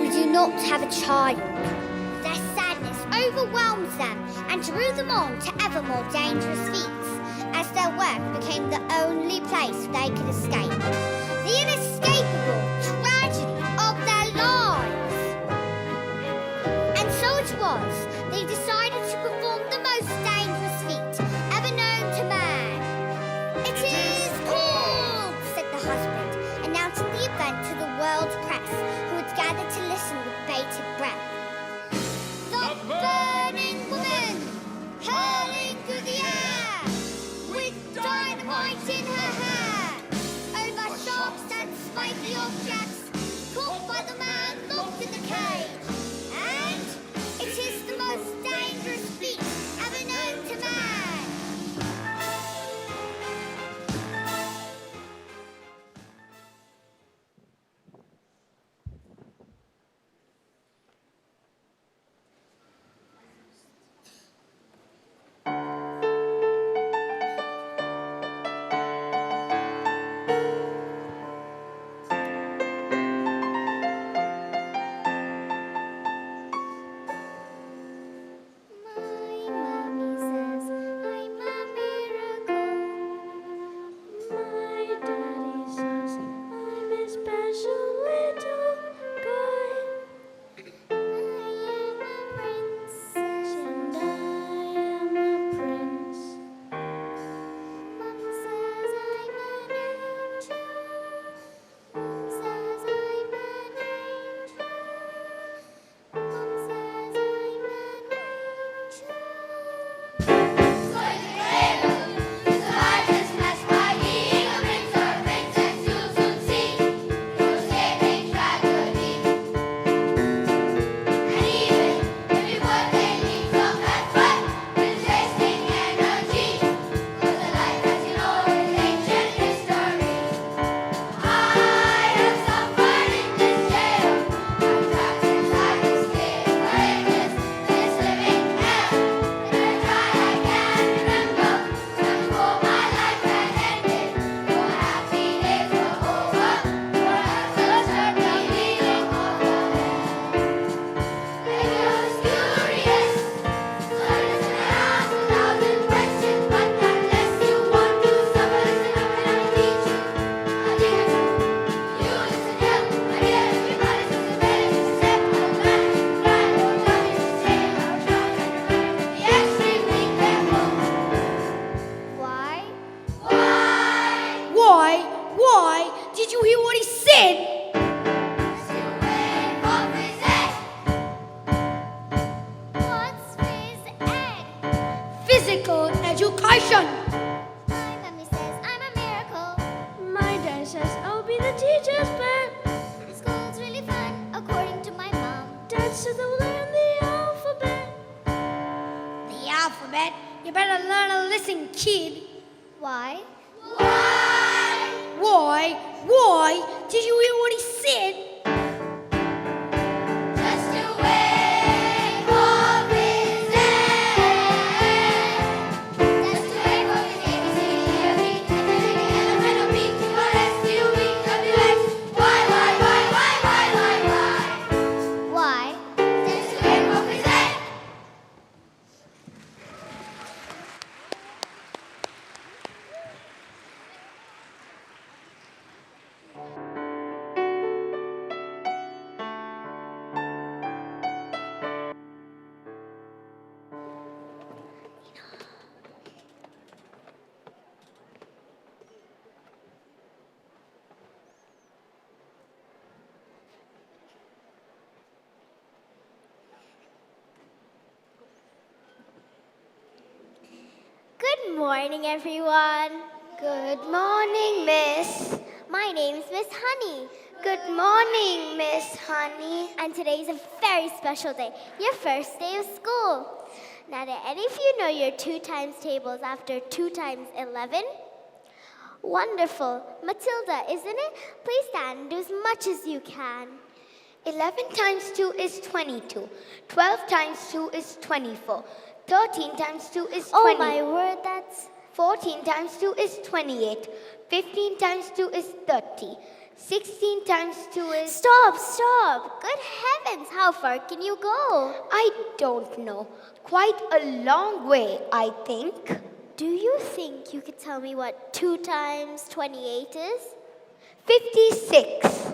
We do not have a child. Their sadness overwhelms them and drew them on to ever more dangerous feats, as their work became the only place they could escape. The inescapable tragedy of their lives. And so it was, they decided to perform the most dangerous feat ever known to man. It is called, said the husband, announcing the event to the world press, who had gathered to listen with bated breath. The burning woman, hurling through the air, with dynamite in her hair, over sharps and spiky objects, caught by the man locked in the cage. And it is the most dangerous feat ever known to man. My mommy says I'm a miracle. My daddy says I'm a special little guy. I am a princess and I am a prince. Mom says I'm an angel. Mom says I'm an angel. Mom says I'm an angel. Why? Why? Did you hear what he said? What's phys ed? Physical education. My mommy says I'm a miracle. My dad says I'll be the teacher's pet. School's really fun, according to my mom. Dad says I'll learn the alphabet. The alphabet? You better learn to listen, kid. Why? Why? Did you hear what Good morning, everyone. Good morning, Miss. My name's Miss Honey. Good morning, Miss Honey. And today's a very special day, your first day of school. Now, do any of you know your 2 times tables after 2 times 11? Wonderful. Matilda, isn't it? Please stand and do as much as you can. 11 times 2 is 22. 12 times 2 is 24. 13 times 2 is 20. Oh my word, that's... 14 times 2 is 28. 15 times 2 is 30. 16 times 2 is... Stop! Good heavens, how far can you go? I don't know. Quite a long way, I think. Do you think you could tell me what 2 times 28 is? 56.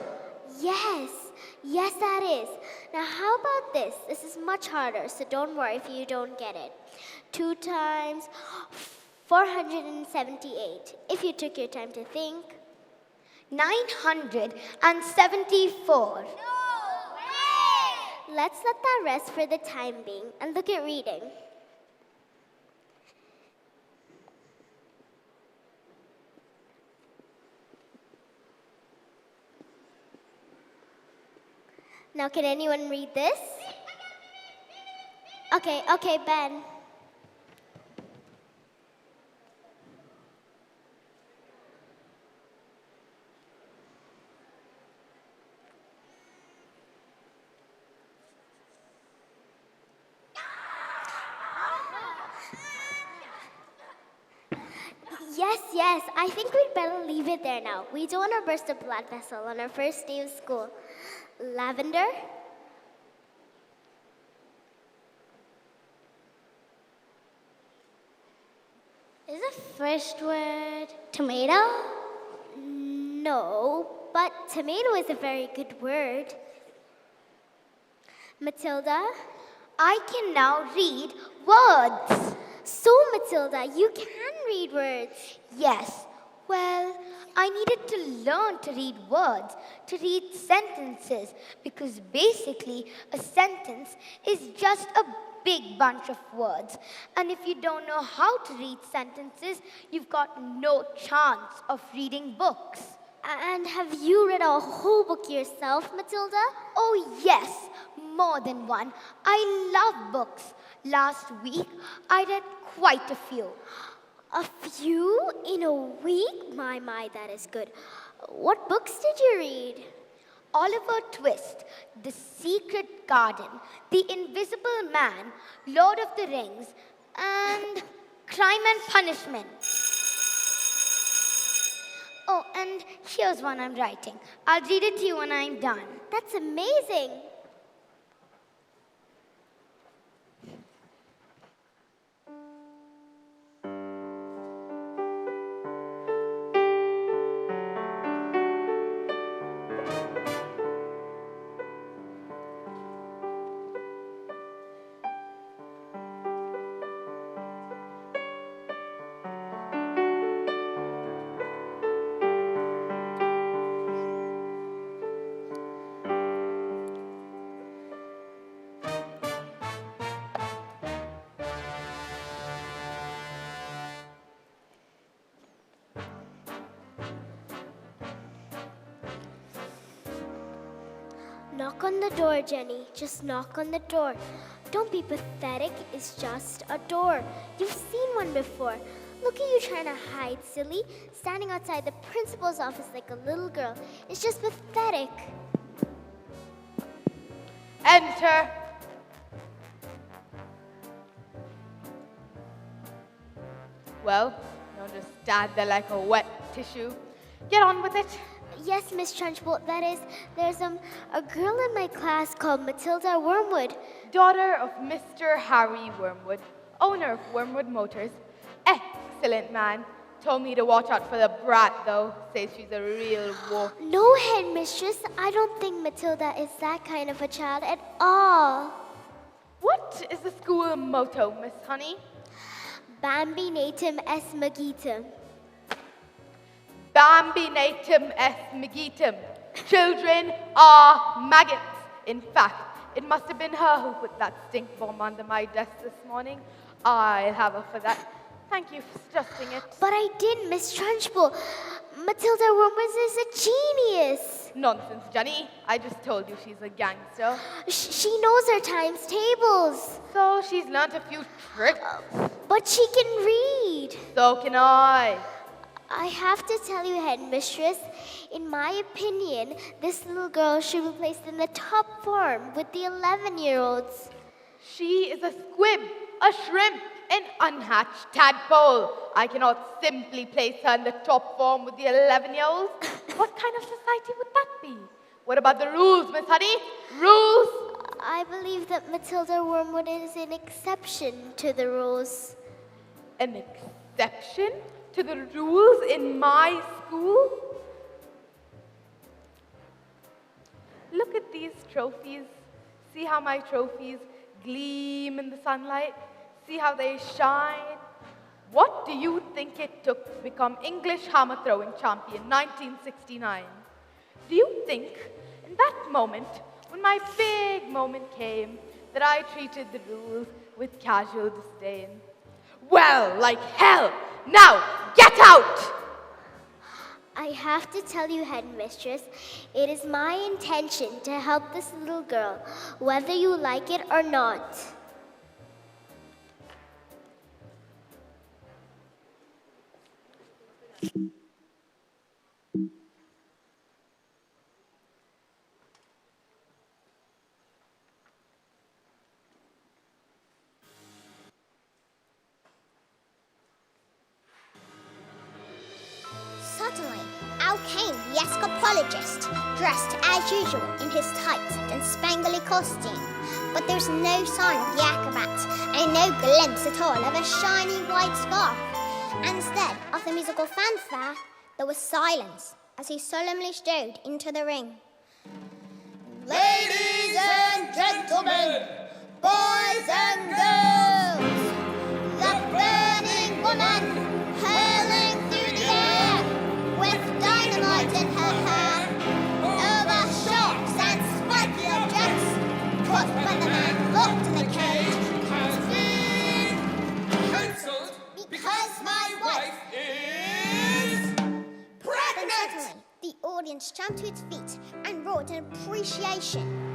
Yes, that is. Now, how about this? This is much harder, so don't worry if you don't get it. 2 times 478, if you took your time to think. 974. Let's let that rest for the time being and look at reading. Now, can anyone read this? Okay, Ben. Yes, I think we'd better leave it there now. We don't want to burst a blood vessel on our first day of school. Lavender? Is the first word tomato? No, but tomato is a very good word. Matilda? I can now read words. So, Matilda, you can read words. Yes. Well, I needed to learn to read words, to read sentences, because basically a sentence is just a big bunch of words. And if you don't know how to read sentences, you've got no chance of reading books. And have you read a whole book yourself, Matilda? Oh, yes, more than one. I love books. Last week, I read quite a few. A few in a week? My, that is good. What books did you read? Oliver Twist, The Secret Garden, The Invisible Man, Lord of the Rings, and Crime and Punishment. Oh, and here's one I'm writing. I'll read it to you when I'm done. That's amazing. Knock on the door, Jenny. Just knock on the door. Don't be pathetic. It's just a door. You've seen one before. Look at you trying to hide, silly. Standing outside the principal's office like a little girl. It's just pathetic. Enter. Well, don't just stand there like a wet tissue. Get on with it. Yes, Miss Trunchbull. That is, there's a girl in my class called Matilda Wormwood. Daughter of Mr. Harry Wormwood, owner of Wormwood Motors. Excellent man. Told me to watch out for the brat, though. Says she's a real wolf. No, headmistress. I don't think Matilda is that kind of a child at all. What is the school motto, Miss Honey? Bambi natum est magitum. Bambi natum est magitum. Children are maggots. In fact, it must have been her who put that stink bomb under my desk this morning. I'll have her for that. Thank you for suggesting it. But I did, Miss Trunchbull. Matilda Wormwood is a genius. Nonsense, Jenny. I just told you she's a gangster. She knows her times tables. So she's learnt a few tricks. But she can read. So can I. I have to tell you, Headmistress, in my opinion, this little girl should be placed in the top form with the 11-year-olds. She is a squib, a shrimp, an unhatched tadpole. I cannot simply place her in the top form with the 11-year-olds. What kind of society would that be? What about the rules, Miss Honey? Rules? I believe that Matilda Wormwood is an exception to the rules. An exception to the rules in my school? Look at these trophies. See how my trophies gleam in the sunlight? See how they shine? What do you think it took to become English hammer throwing champion 1969? Do you think in that moment, when my big moment came, that I treated the rules with casual disdain? Well, like hell! Now, get out! I have to tell you, Headmistress, it is my intention to help this little girl, whether you like it or not. Suddenly, out came the escapologist, dressed as usual in his tights and spangly costume. But there's no sign of the acrobat, and no glimpse at all of a shiny white scarf. Instead of the musical fanfare, there was silence as he solemnly strode into the ring. Ladies and gentlemen, boys and girls, the burning woman hurling through the air with dynamite in her hair, over shocks and spiky objects, caught when the man locked in the cage has been cancelled because my wife is Then pregnant! suddenly, the audience jumped to its feet and roared in appreciation.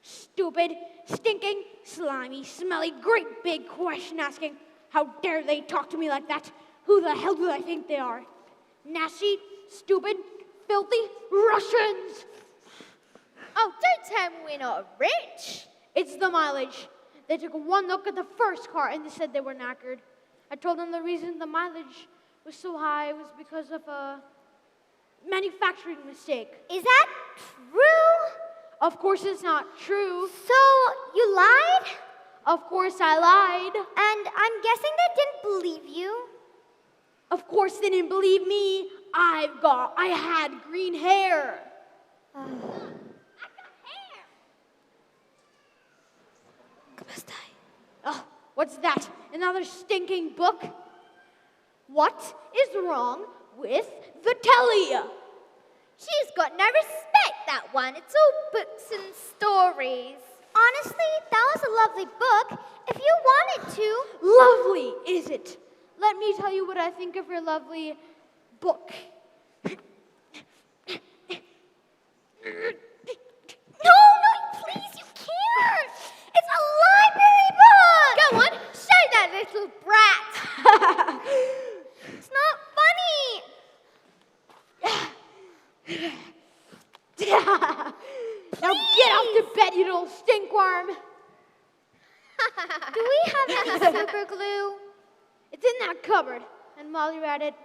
Stupid, stinking, slimy, smelly, great big question asking. How dare they talk to me like that? Who the hell do I think they are? Nasty, stupid, filthy Russians! Oh, don't tell me we're not rich. It's the mileage. They took one look at the first car and they said they were knackered. I told them the reason the mileage was so high was because of a manufacturing mistake. Is that true? Of course it's not true. So, you lied? Of course I lied. And I'm guessing they didn't believe you. Of course they didn't believe me. I had green hair. I've got hair. Oh, what's that? Another stinking book? What is wrong with the telly? She's got no respect, that one. It's all books and stories. Honestly, that was a lovely book. If you wanted to. Lovely, is it? Let me tell you what I think of your lovely book. No, please, you can't. It's a library book. Go on, show that little brat. It's not funny. Now get off the bed, you little stinkworm. Do we have any super glue? It's in that cupboard. And while you're at it,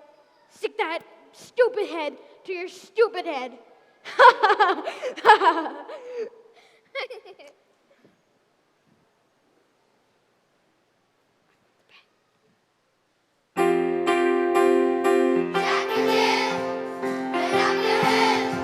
stick that stupid head to your stupid head. Clap your hands, put up your hands,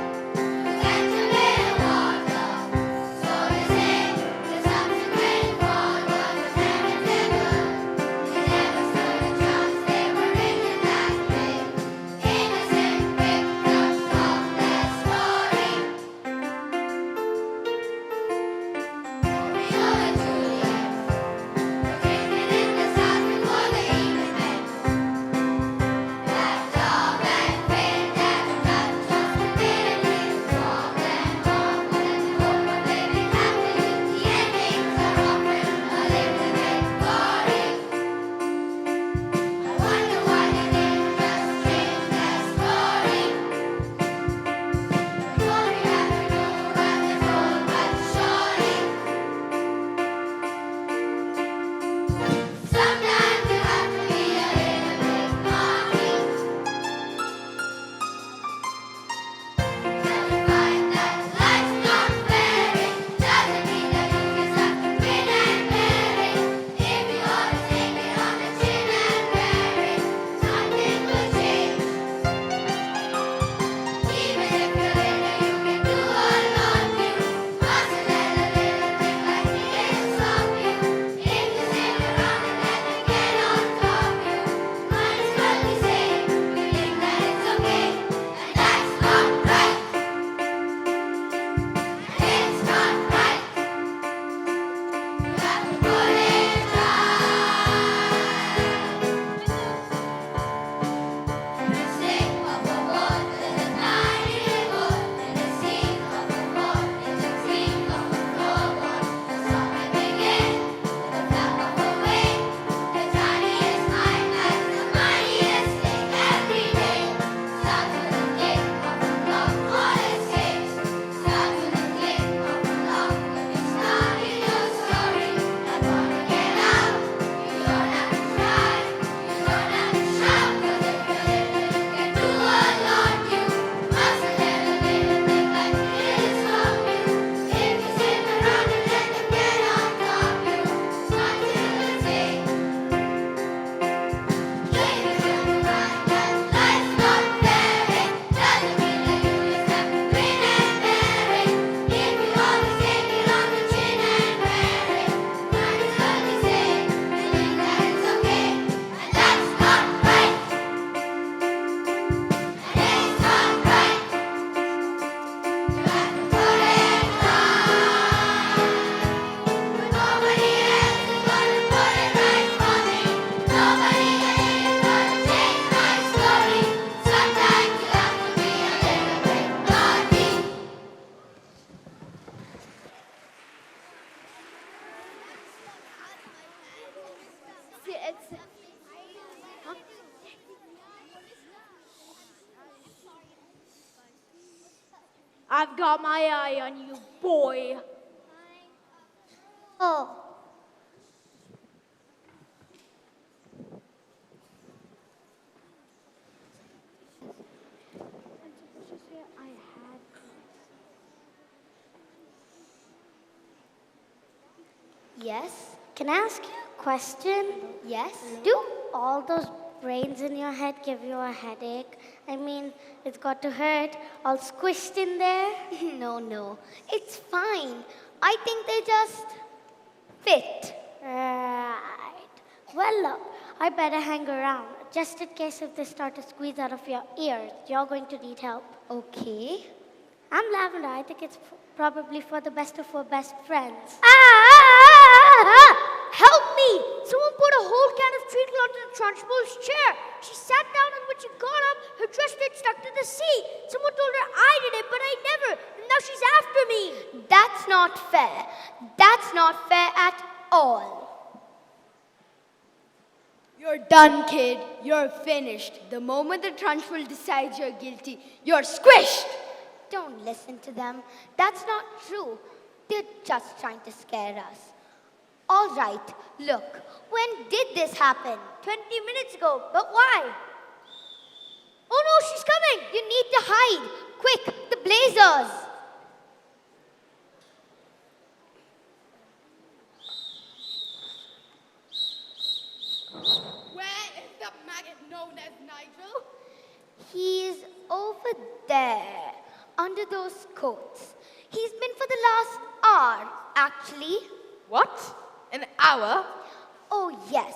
It's. Huh? I've got my eye on you, boy. Oh, yes. Can I ask you a question? Yes. Do all those brains in your head give you a headache? I mean, it's got to hurt, all squished in there? No. It's fine. I think they just fit. Right. Well, look, I better hang around. Just in case if they start to squeeze out of your ears, you're going to need help. Okay. I'm Lavender. I think it's probably for the best of our best friends. Help me! Someone put a whole can of treacle onto the Trunchbull's chair. She sat down, and when she got up, her dress stayed stuck to the seat. Someone told her I did it, but I never. And now she's after me. That's not fair. That's not fair at all. You're done, kid. You're finished. The moment the Trunchbull decides you're guilty, you're squished. Don't listen to them. That's not true. They're just trying to scare us. All right, look. When did this happen? 20 minutes ago. But why? Oh no, she's coming. You need to hide. Quick, the blazers. Where is the maggot known as Nigel? He's over there, under those coats. He's been for the last hour, actually. What? An hour? Oh, yes.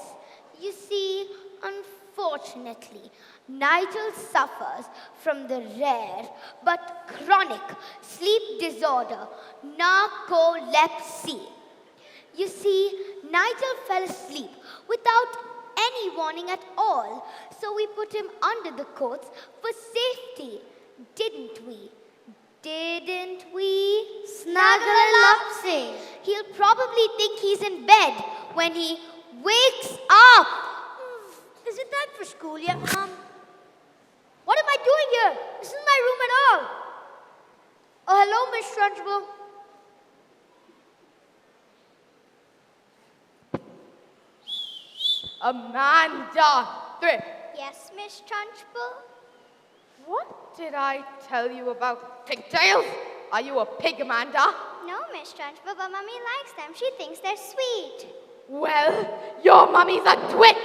You see, unfortunately, Nigel suffers from the rare but chronic sleep disorder, narcolepsy. You see, Nigel fell asleep without any warning at all, so we put him under the coats for safety, didn't we? Didn't we? Snuggle-a-lopsy. He'll probably think he's in bed when he wakes up. Is it time for school yet, Mom? What am I doing here? This isn't my room at all. Oh, hello, Miss Trunchbull. Amanda Thrift. yes, Miss Trunchbull? What did I tell you about pigtails? Are you a pig, Amanda? No, Miss Trunchbull, but Mummy likes them. She thinks they're sweet. Well, your mummy's a twit.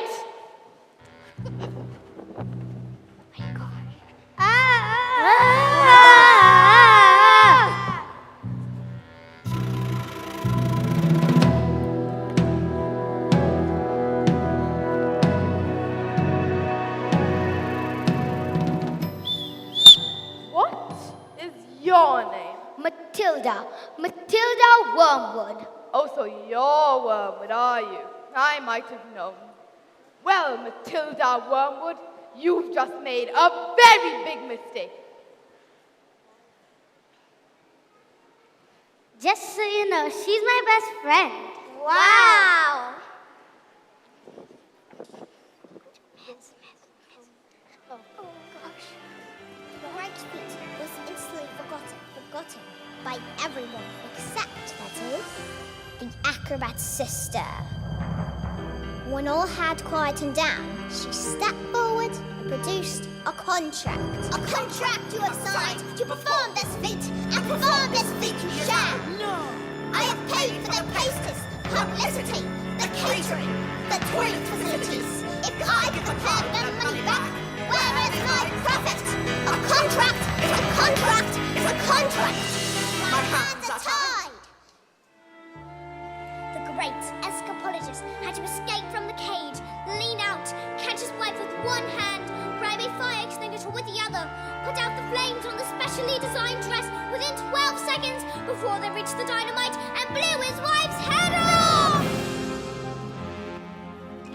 What is your name? Matilda. Matilda Wormwood. Oh, so you're Wormwood, are you? I might have known. Well, Matilda Wormwood, you've just made a very big mistake. Just so you know, she's my best friend. Wow! Oh gosh. The right feet was instantly forgotten by everyone except, that is, the acrobat's sister. When all had quietened down, she stepped forward and produced a contract. A contract you have signed to perform this feat, and perform this feat you shall. No! I have paid for the posters, publicity, the catering, the toilet facilities. If I could have their money back, where is my profit? A contract is a contract is a contract. My hands are tied. The great escapologist had to escape from the cage, lean out, catch his wife with one hand, grab a fire extinguisher with the other, put out the flames on the specially designed dress within 12 seconds before they reached the dynamite and blew his wife's head off!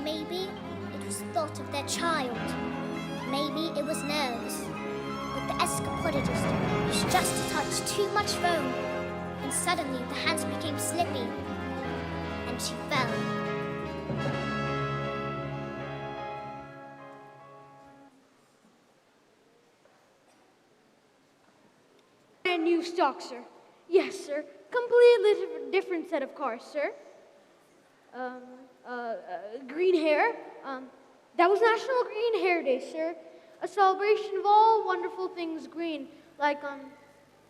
Maybe it was thought of their child. Maybe it was nerves. But the escapologist used just a touch too much foam, and suddenly the hands became slippy, and she fell. new stock, sir. Yes, sir. Completely different set of cars, sir. Green hair. That was National Green Hair Day, sir. A celebration of all wonderful things green, like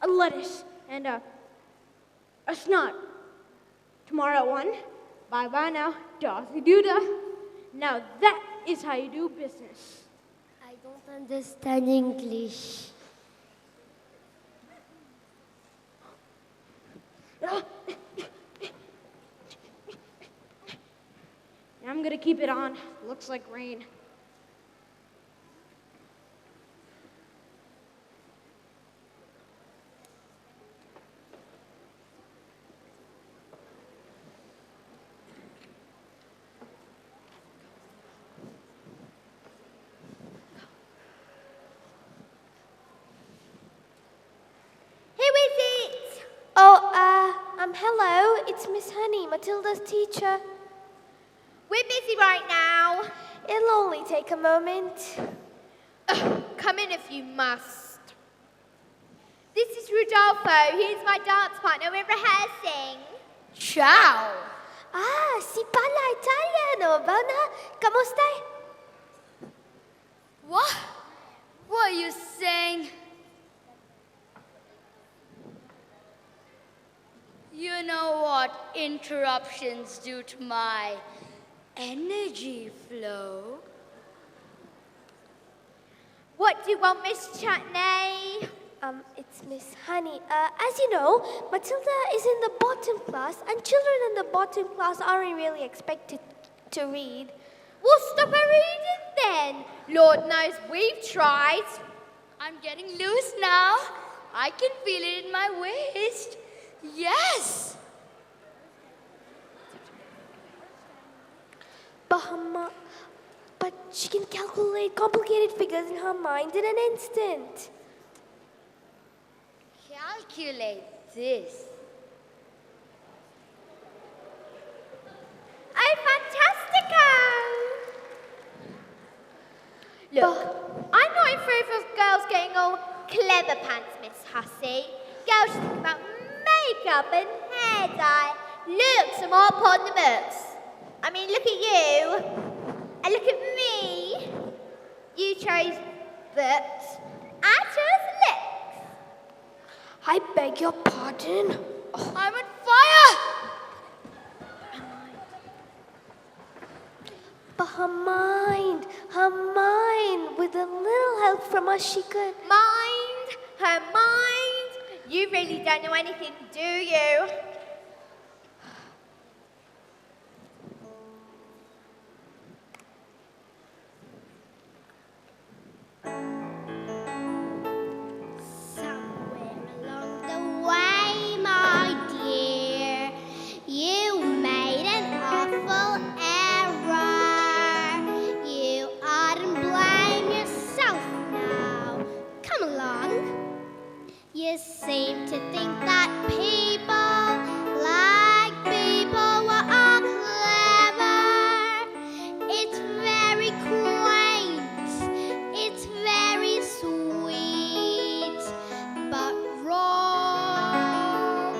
a lettuce and a snot. Tomorrow at 1. Bye-bye now. Dawsy-doo-dah. Now that is how you do business. I don't understand English. I'm gonna keep it on. Looks like rain. Hello, it's Miss Honey, Matilda's teacher. We're busy right now. It'll only take a moment. Come in if you must. This is Rodolfo. He's my dance partner. We're rehearsing. Ciao. Ah, si parla italiano. Buona. Come stai? What? What are you saying? You know what interruptions do to my energy flow? What do you want, Miss Chutney? It's Miss Honey. As you know, Matilda is in the bottom class, and children in the bottom class aren't really expected to read. We'll stop her reading then. Lord knows we've tried. I'm getting loose now. I can feel it in my waist. Yes! But she can calculate complicated figures in her mind in an instant. Calculate this. Oh, fantastico! Look, I'm not in favour of girls getting all clever pants, Miss Hussey. Girls should think about makeup and hair dye. Looks are more important than books. I mean, look at you. And look at me. You chose books. I chose looks. I beg your pardon? Oh. I'm on fire! But her mind, with a little help from us, she could. Mind, her mind. You really don't know anything, do you? Somewhere along the way, my dear, you made an awful error. You oughtn't blame yourself now. Come along. You seem to think that people like people who are clever. It's very quaint, it's very sweet, but wrong.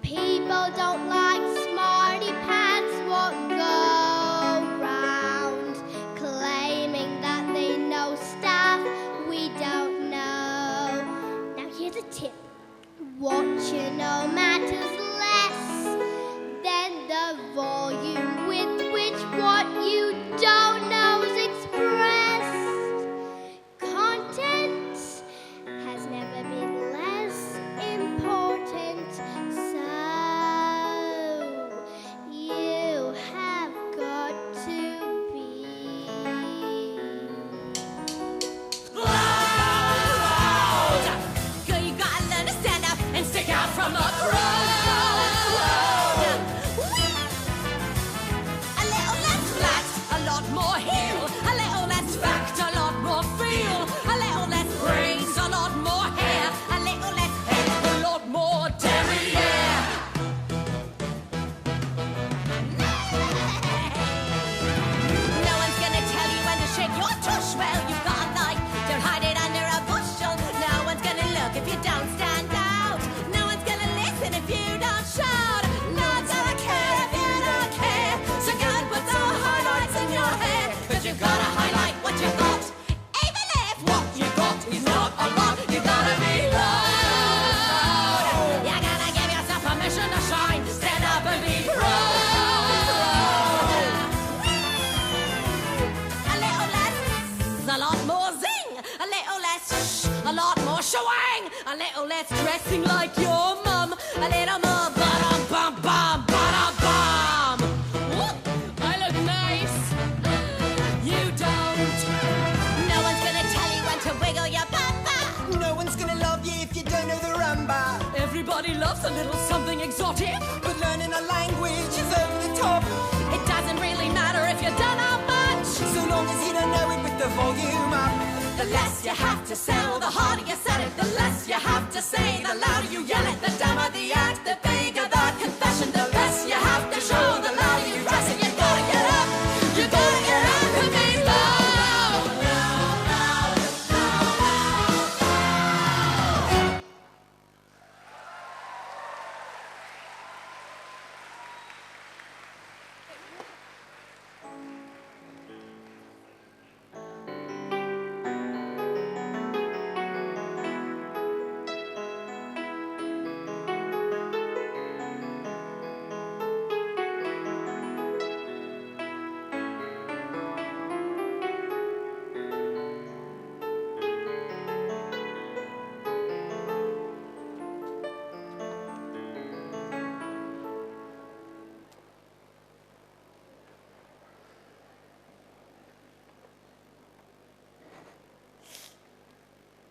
People don't like smarty pants what go round claiming that they know stuff we don't know. Now here's a tip. What you know matters less than the volume with which what you don't know is expressed. Content has never been less important, so you have got to be. Girl, you gotta learn to stand up and stick out from the crowd. A little less flat, a lot more heel. A little less fact, a lot more feel. A little less brains, a lot more hair. A little less head, a lot more derriere. No one's gonna tell you when to shake your tush. Well, you've got a light, don't hide it under a bushel. No one's gonna look if you don't stand up. A little less dressing like your mum. A little more bum bum bum bum bum. I look nice. You don't. No one's gonna tell you when to wiggle your bum. No one's gonna love you if you don't know the rumba. Everybody loves a little something exotic. But learning a language is over the top. It doesn't really matter if you don't know much. So long as you don't know it with the volume up. The less you have to sell, the harder you sell it. The less you have to say, the louder you yell it. The dumber the act, the bigger the confession. The less you have to show, the louder you dress it. You gotta get up, you gotta get up and be loud.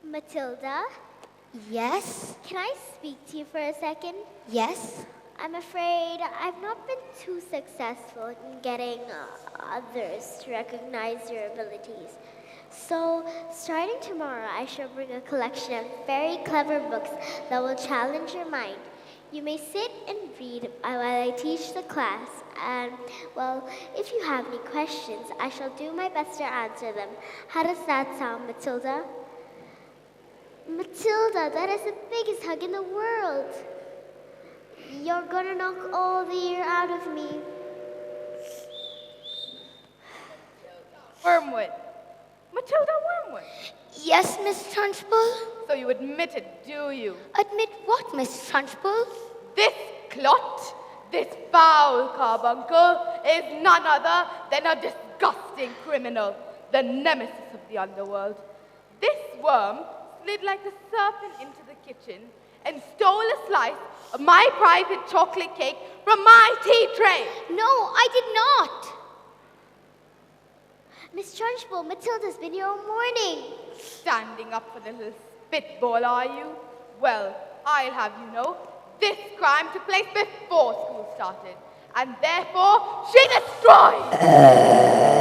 Matilda, Yes? can I speak to you for a second? Yes? I'm afraid I've not been too successful in getting others to recognize your abilities. So, starting tomorrow, I shall bring a collection of very clever books that will challenge your mind. You may sit and read while I teach the class, and, well, if you have any questions, I shall do my best to answer them. How does that sound, Matilda? Matilda, that is the biggest hug in the world. You're gonna knock all the air out of me. Wormwood. Matilda Wormwood. Yes, Miss Trunchbull? So you admit it, do you? Admit what, Miss Trunchbull? This clot, this foul carbuncle, is none other than a disgusting criminal, the nemesis of the underworld. This worm slid like a serpent into the kitchen and stole a slice of my private chocolate cake from my tea tray. No, I did not. Miss Trunchbull, Matilda's been here all morning. Standing up for the little spitball, are you? Well, I'll have you know, this crime took place before school started, and therefore she destroyed.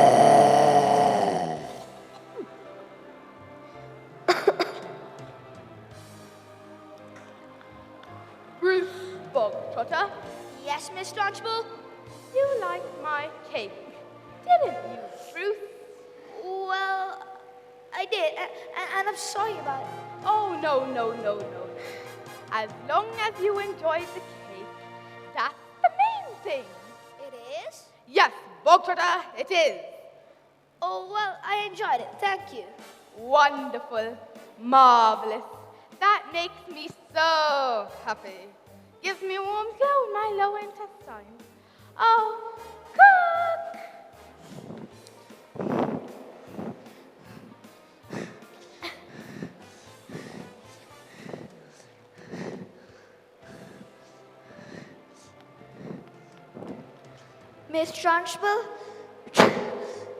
Bruce Bogtrotter, Yes, Miss Trunchbull? you liked my cake, didn't you, Bruce? Well, I did, and I'm sorry about it. Oh, no. As long as you enjoyed the cake, that's the main thing. It is? Yes, Bogtrotter, it is. Oh, well, I enjoyed it. Thank you. Wonderful, marvelous. That makes me so happy. Gives me a warm glow in my lower intestines. Oh, cook! Miss Trunchbull,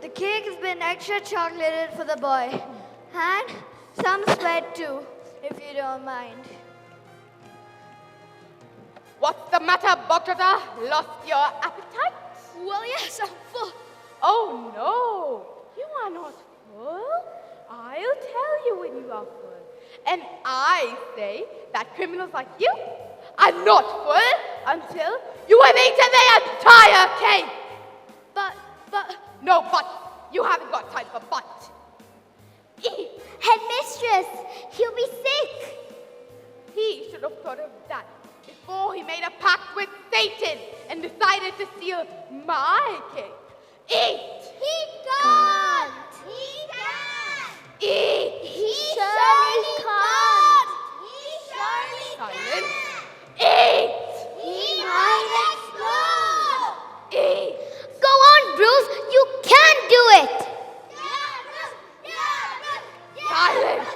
the cake has been extra chocolated for the boy. And some sweat too, if you don't mind. What's the matter, Bogtrotter? Lost your appetite? Well, yes, I'm full. Oh, no. You are not full. I'll tell you when you are full. And I say that criminals like you are not full until you have eaten the entire cake. But, No, but. You haven't got time for but. Headmistress, he'll be sick. He should have thought of that before he made a pact with Satan and decided to steal my cake. Eat! He can't. He can't. Eat! He surely can't. He surely Silence. can't. Eat! He might explode. Eat! go on, Bruce. You can do it. Silence!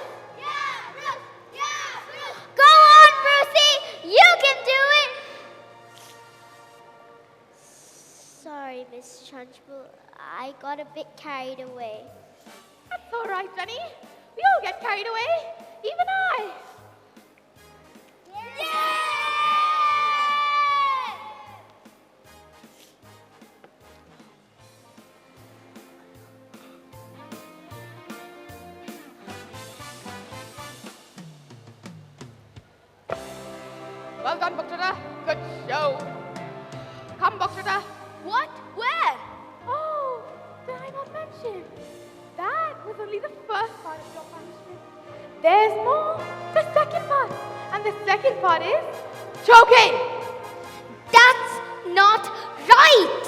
bit carried away. That's all right, Jenny. We all get carried away. Even I. Well done, Buktada. Good show. Come, Buktada. What? Where? Oh, did I not mention? That was only the first part of your punishment. There's more. The second part. And the second part is choking. That's not right!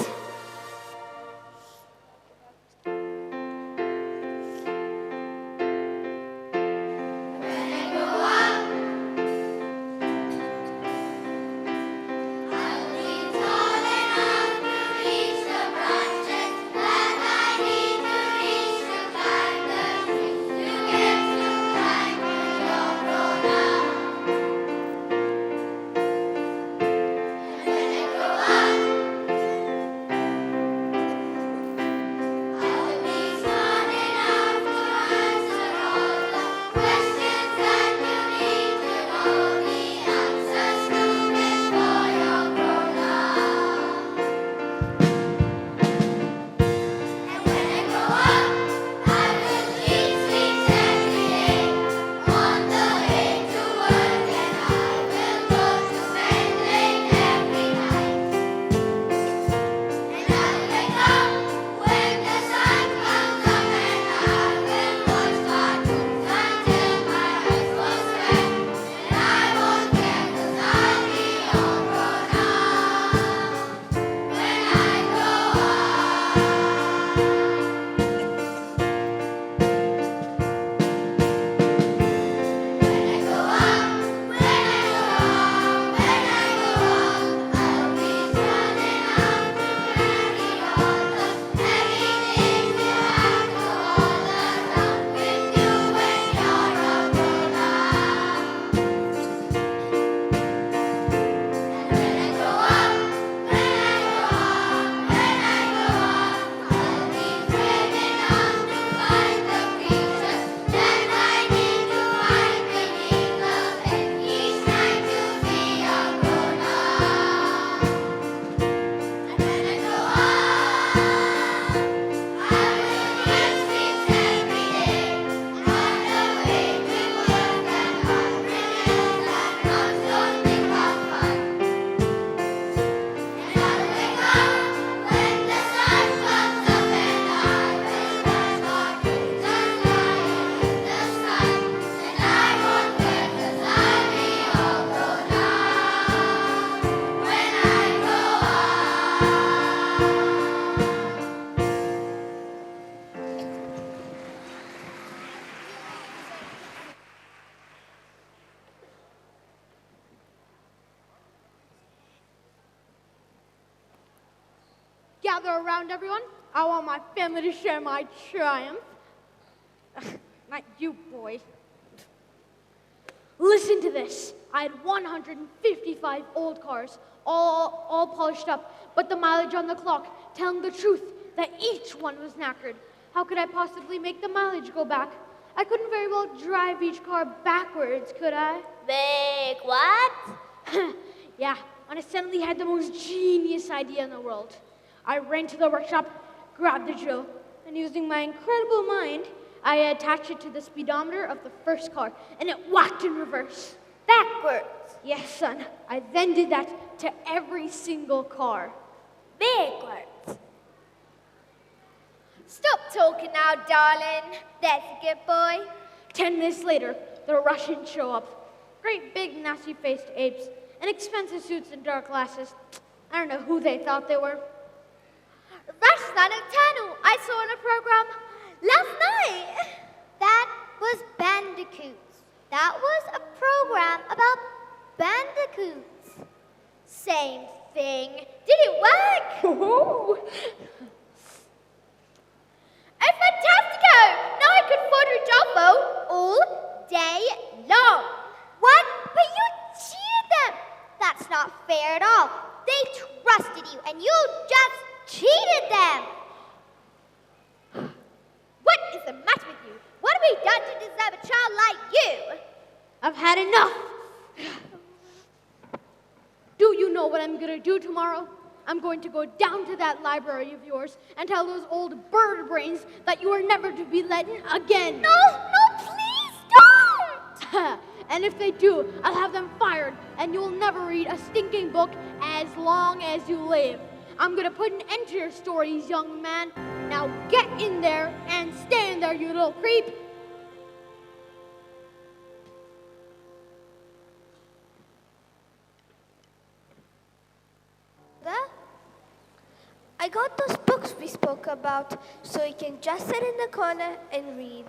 Gather around, everyone. I want my family to share my triumph. Not you, boy. Listen to this. I had 155 old cars, all polished up, but the mileage on the clock telling the truth that each one was knackered. How could I possibly make the mileage go back? I couldn't very well drive each car backwards, could I? Big what? Yeah, and I suddenly had the most genius idea in the world. I ran to the workshop, grabbed the drill, and using my incredible mind, I attached it to the speedometer of the first car, and it whacked in reverse. Backwards. Yes, son. I then did that to every single car. Backwards. Stop talking now, darling. That's a good boy. 10 minutes later, the Russians show up. Great big nasty-faced apes, and expensive suits and dark glasses. I don't know who they thought they were. Tunnel I saw on a program last night. That was bandicoots. That was a program about bandicoots. Same thing. Did it work? Ooh. Oh, fantastico! Now I could fodder Jumbo all day long. What? But you cheated them. That's not fair at all. They trusted you, and you just cheated them. grab a child like you. I've had enough. Do you know what I'm going to do tomorrow? I'm going to go down to that library of yours and tell those old bird brains that you are never to be let in again. No, please don't! And if they do, I'll have them fired, and you'll never read a stinking book as long as you live. I'm going to put an end to your stories, young man. Now get in there and stay in there, you little creep. I got those books we spoke about, so you can just sit in the corner and read.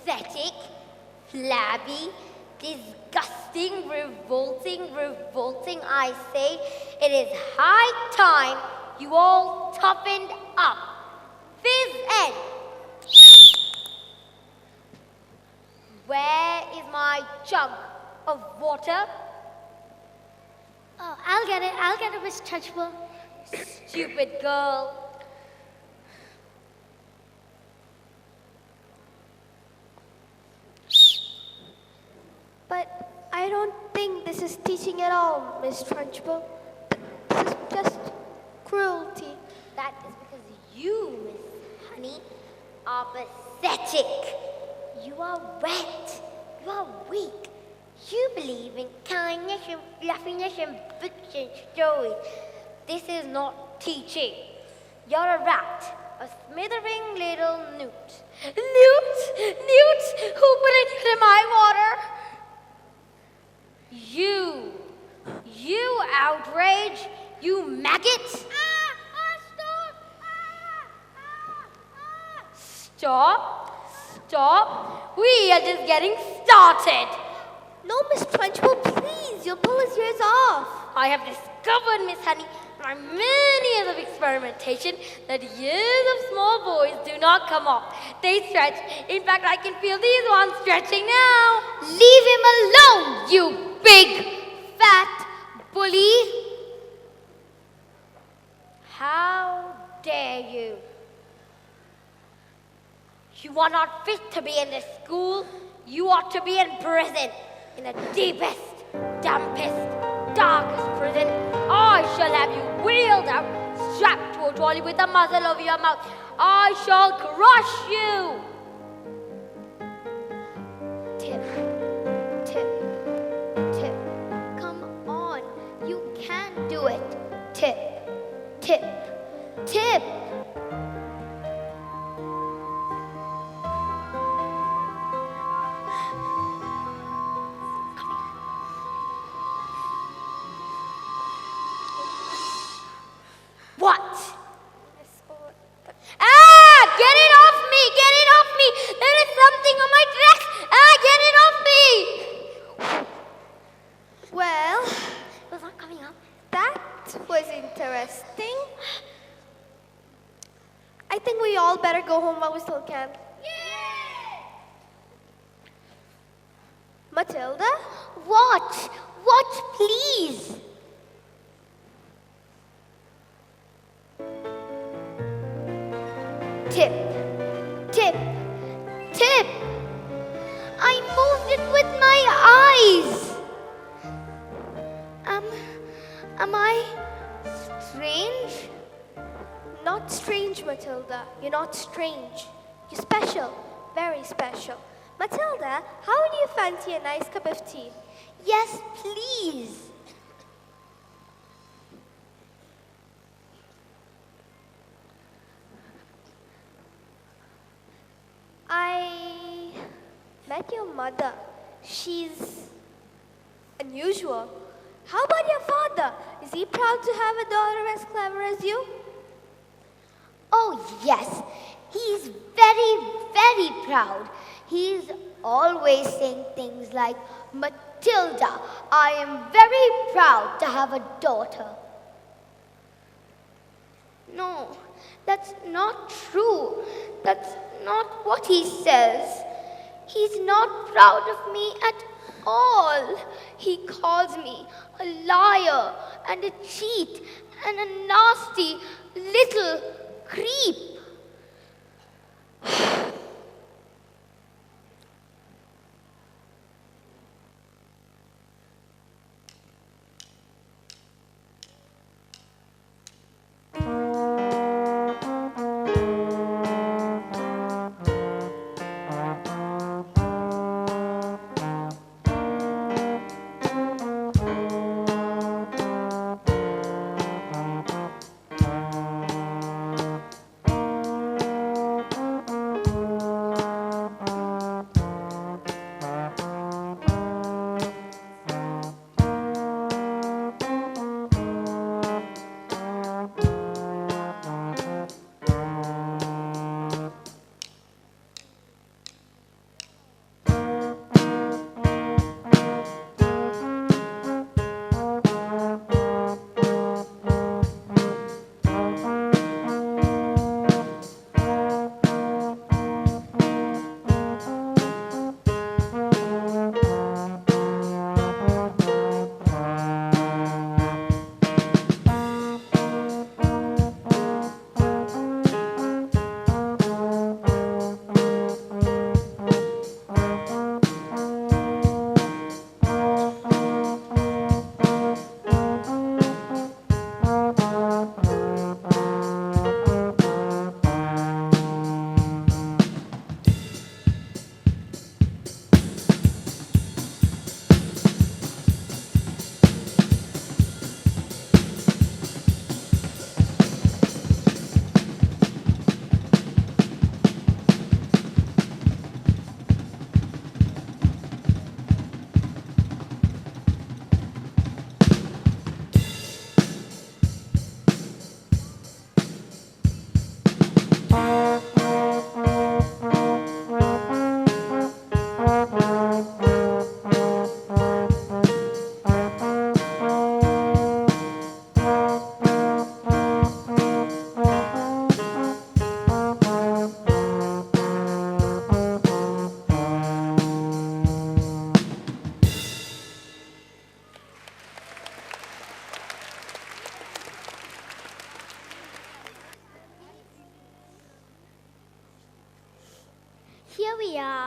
Pathetic, flabby, disgusting, revolting, I say. It is high time you all toughened up. Fizz Ed. Where is my jug of water? Oh, I'll get it, Miss Trunchbull. Stupid girl. But I don't think this is teaching at all, Miss Trunchbull. This is just cruelty. That is because you, Miss Honey, are pathetic. You are wet. You are weak. You believe in kindness and fluffiness and books and stories. This is not teaching. You're a rat, a smithering little newt. Newt? Newt? Who put it in my water? You outrage, you maggot. Stop. We are just getting started. No, Miss Trunchbull, please, you'll pull his ears off. I have discovered, Miss Honey, by many years of experimentation, that ears of small boys do not come off. They stretch. In fact, I can feel these ones stretching now. Leave him alone, you big, fat bully. How dare you? You are not fit to be in this school. You ought to be in prison, in the deepest, dampest, darkest prison. I shall have you wheeled out, strapped to a trolley with a muzzle over your mouth. I shall crush you. Tip, tip, tip. Come on, you can do it. Tip, tip, tip. What? Ah! Get it off me! Get it off me! There is something on my dress! Ah! Get it off me! Well, It was not coming up. that was interesting. I think we all better go home while we still can. Matilda? What? What, please? Tip, tip, tip. I moved it with my eyes. Am I strange? Not strange, Matilda. You're not strange. You're special, very special. Matilda, how would you fancy a nice cup of tea? Yes, please. I met your mother. She's unusual. How about your father? Is he proud to have a daughter as clever as you? Oh, yes. He's very, very proud. He's always saying things like, Matilda, I am very proud to have a daughter. No, that's not true. That's not what he says. He's not proud of me at all. He calls me a liar and a cheat and a nasty little creep.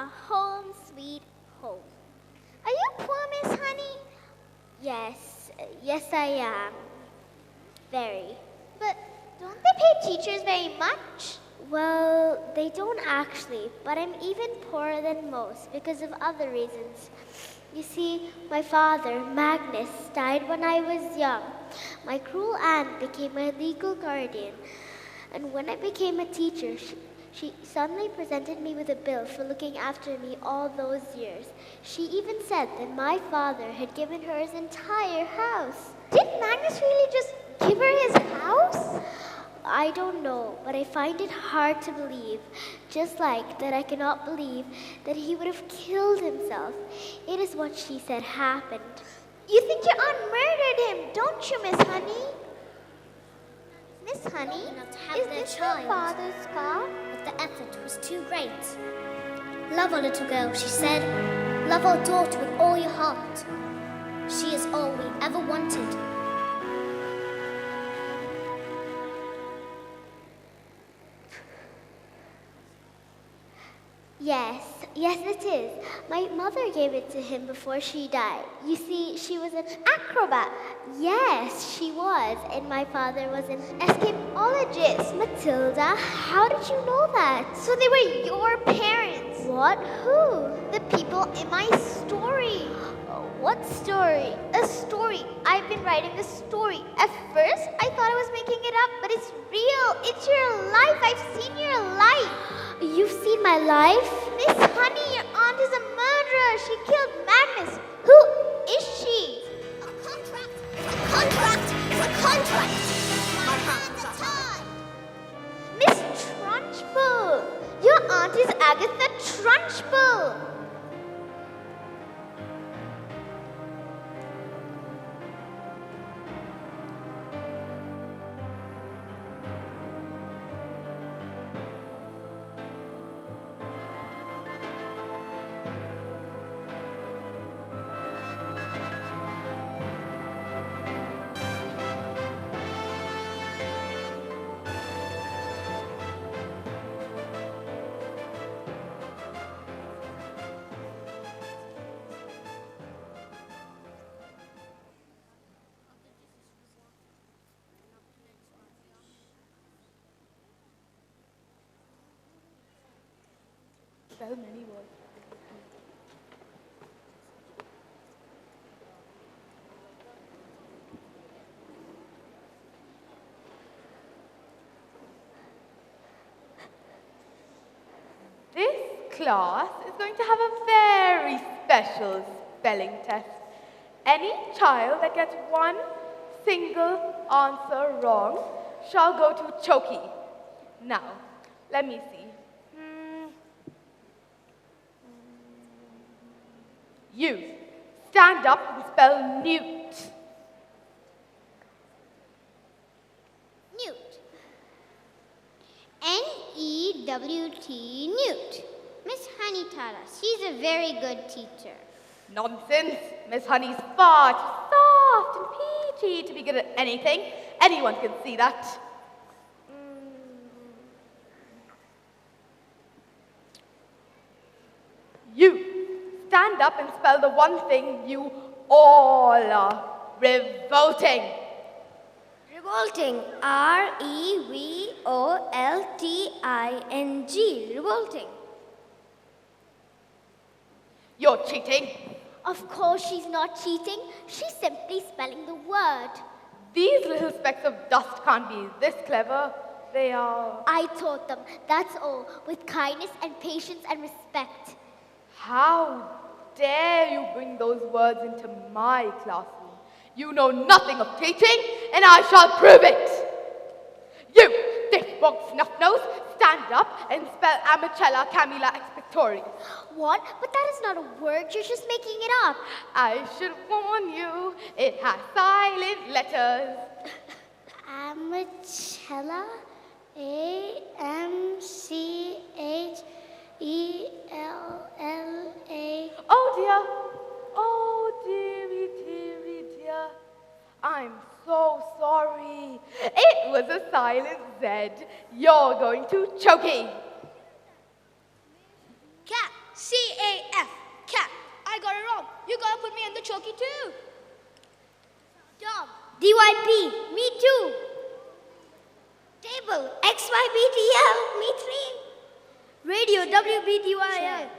home sweet home. Are you poor, Miss Honey? Yes, I am. Very. But don't they pay teachers very much? Well, they don't actually, but I'm even poorer than most because of other reasons. You see, my father, Magnus, died when I was young. My cruel aunt became my legal guardian. And when I became a teacher, she suddenly presented me with a bill for looking after me all those years. She even said that my father had given her his entire house. Did Magnus really just give her his house? I don't know, but I find it hard to believe. Just like that I cannot believe that he would have killed himself. It is what she said happened. You think your aunt murdered him, don't you, Miss Honey? Miss Honey, is this your father's car? But the effort was too great. Love our little girl, she said. Love our daughter with all your heart. She is all we ever wanted. Yes, it is. My mother gave it to him before she died. You see, she was an acrobat. Yes, she was, and my father was an escapologist. Matilda, how did you know that? So they were your parents. What? Who? The people in my story. What story? A story. I've been writing a story. At first, I thought I was making it up, but it's real. It's your life. I've seen your life. You've seen my life? Miss Honey, your aunt is a murderer. She killed Magnus. Who is she? A contract. It's a contract. It's a contract. My hands are tied. Miss Trunchbull. Your aunt is Agatha Trunchbull. So many words. This class is going to have a very special spelling test. Any child that gets one single answer wrong shall go to Choki. Now, let me see. You, stand up and spell newt. Newt. N-E-W-T, Newt. Miss Honey taught us. She's a very good teacher. Nonsense. Miss Honey's far too soft and peachy to be good at anything. Anyone can see that. You, stand up and spell the one thing you all are. Revolting. Revolting. R-E-V-O-L-T-I-N-G. Revolting. You're cheating. Of course she's not cheating. She's simply spelling the word. These little specks of dust can't be this clever. They are... I taught them. That's all. With kindness and patience and respect. How dare you bring those words into my classroom? You know nothing of teaching, and I shall prove it. You, thick-bog snuff-nose, stand up and spell Amicella Camilla Expectoris. What? But that is not a word. You're just making it up. I should warn you, it has silent letters. Amicella? A-M-C-H-E-L-L-A. Oh dear. Oh dearie, dearie, dear. I'm so sorry. It was a silent Z. You're going to Choki. Cat, C. PYP, me too. Table, XYBTL, me three. Radio, WBTYL.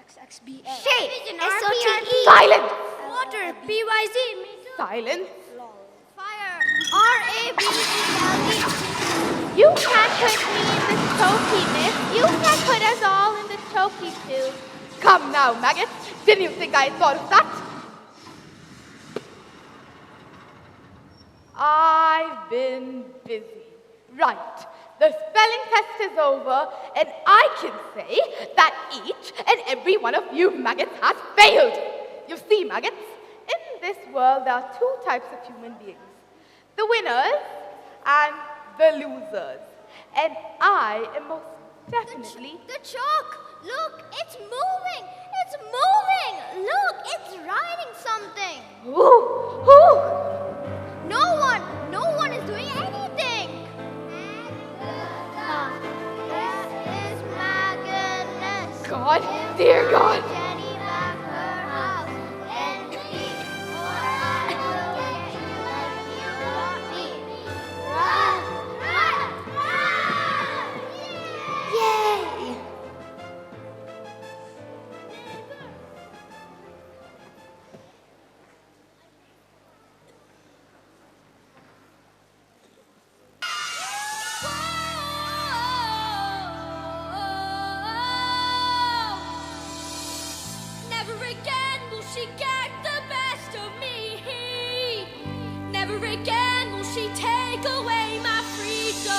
XXBL. Shape, SOTE. Silence! Water, PYZ, me too. Silence! Fire, RABELE. You can't put me in the choky, miss. You can't put us all in the choky, too. Come now, maggots. Didn't you think I thought of that? I've been busy. Right. The spelling test is over, and I can say that each and every one of you maggots has failed. You see, maggots, in this world there are two types of human beings. The winners and the losers. And I am most definitely... The chalk! Look, it's moving! It's moving! Look, it's writing something! Who? No one is doing anything! This is Magnus. God, dear God. Jenny back her house and leave, or I will get you like you got me. Run, run, run! Yay! Never again will she get the best of me. Never again will she take away my freedom.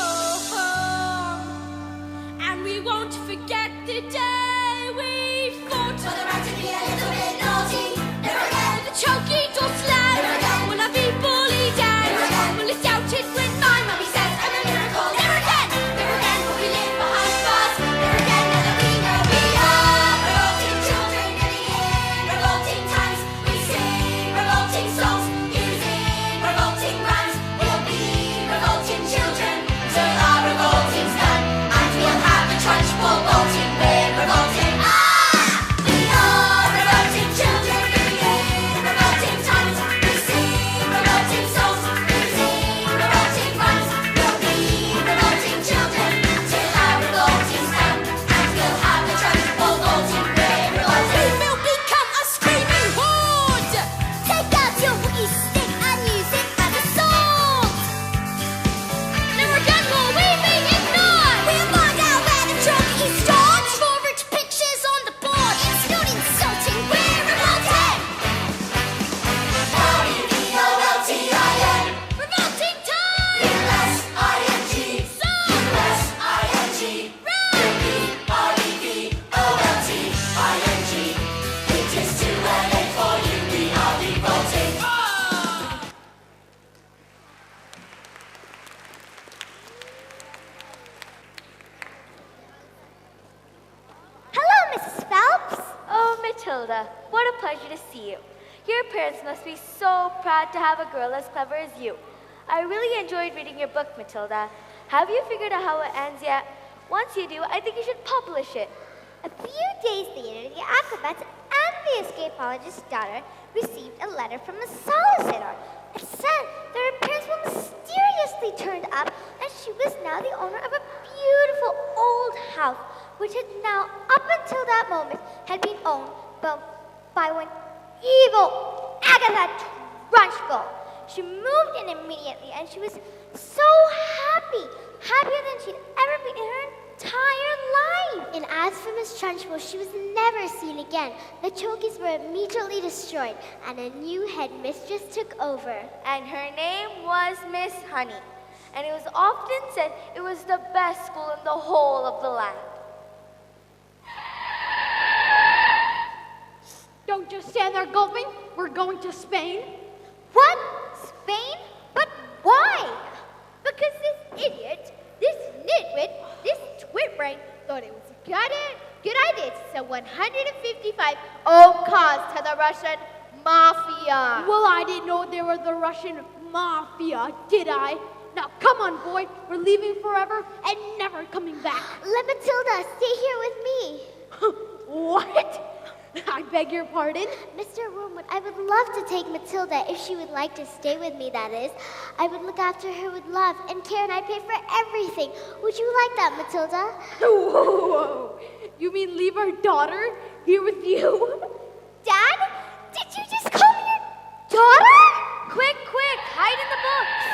And we won't forget the day we fought for the right to be a little bit naughty. Never again will the choky door slam. Never again will I be bullied out. Never again will it doubted when my mummy says I'm a miracle. Never again will we live behind bars. Never again will we know we are revolting children living in revolting times. We sing revolting songs using revolting rhymes. We'll be revolting children till our revolting's done, and we'll have the trudge ball bolting. We're revolting. We are revolting children living in revolting times. We sing revolting songs using revolting rhymes. We'll be revolting children till our revolting's done, and we'll have the trudge ball bolting. We're revolting. We will become a screaming horde. Take out your wookie stick and use it as a sword. Never again will we be ignored. We'll find out where the joke is stored. For its pictures on the board. It's not insulting, we're revolting. R-E-V-O-L-T-I-N. Revolting time. U-S-I-N-G. U-S-I-N-G. R-E-V-O-L-T-I-N-G. It is too early for you, we are revolting. Hello, Mrs. Phelps. Oh, Matilda, what a pleasure to see you. Your parents must be so proud to have a girl as clever as you. I really enjoyed reading your book, Matilda. Have you figured out how it ends yet? Once you do, I think you should publish it. A few days later, the acrobats and the escapologist's daughter received a letter from the solicitor. It said that her parents were mysteriously turned up and she was now the owner of a beautiful old house, which had now, up until that moment, had been owned by one evil Agatha Trunchbull. She moved in immediately and she was so happy, happier than she'd ever been in her entire life. And as for Miss Trunchbull, she was never seen again. The Chokies were immediately destroyed and a new headmistress took over. And her name was Miss Honey. And it was often said it was the best school in the whole of the land. Don't just stand there gulping. We're going to Spain. What? Spain? But why? Because this idiot, this nitwit, this twitbrain thought it was a good idea to sell 155 old cars to the Russian mafia. Well, I didn't know they were the Russian mafia, did I? Now, come on, boy. We're leaving forever and never coming back. Let Matilda stay here with me. What? I beg your pardon? Mr. Wormwood, I would love to take Matilda if she would like to stay with me, that is. I would look after her with love and care, and I'd pay for everything. Would you like that, Matilda? Whoa! You mean leave our daughter here with you? Dad? Did you just call me your daughter? Quick, hide in the books.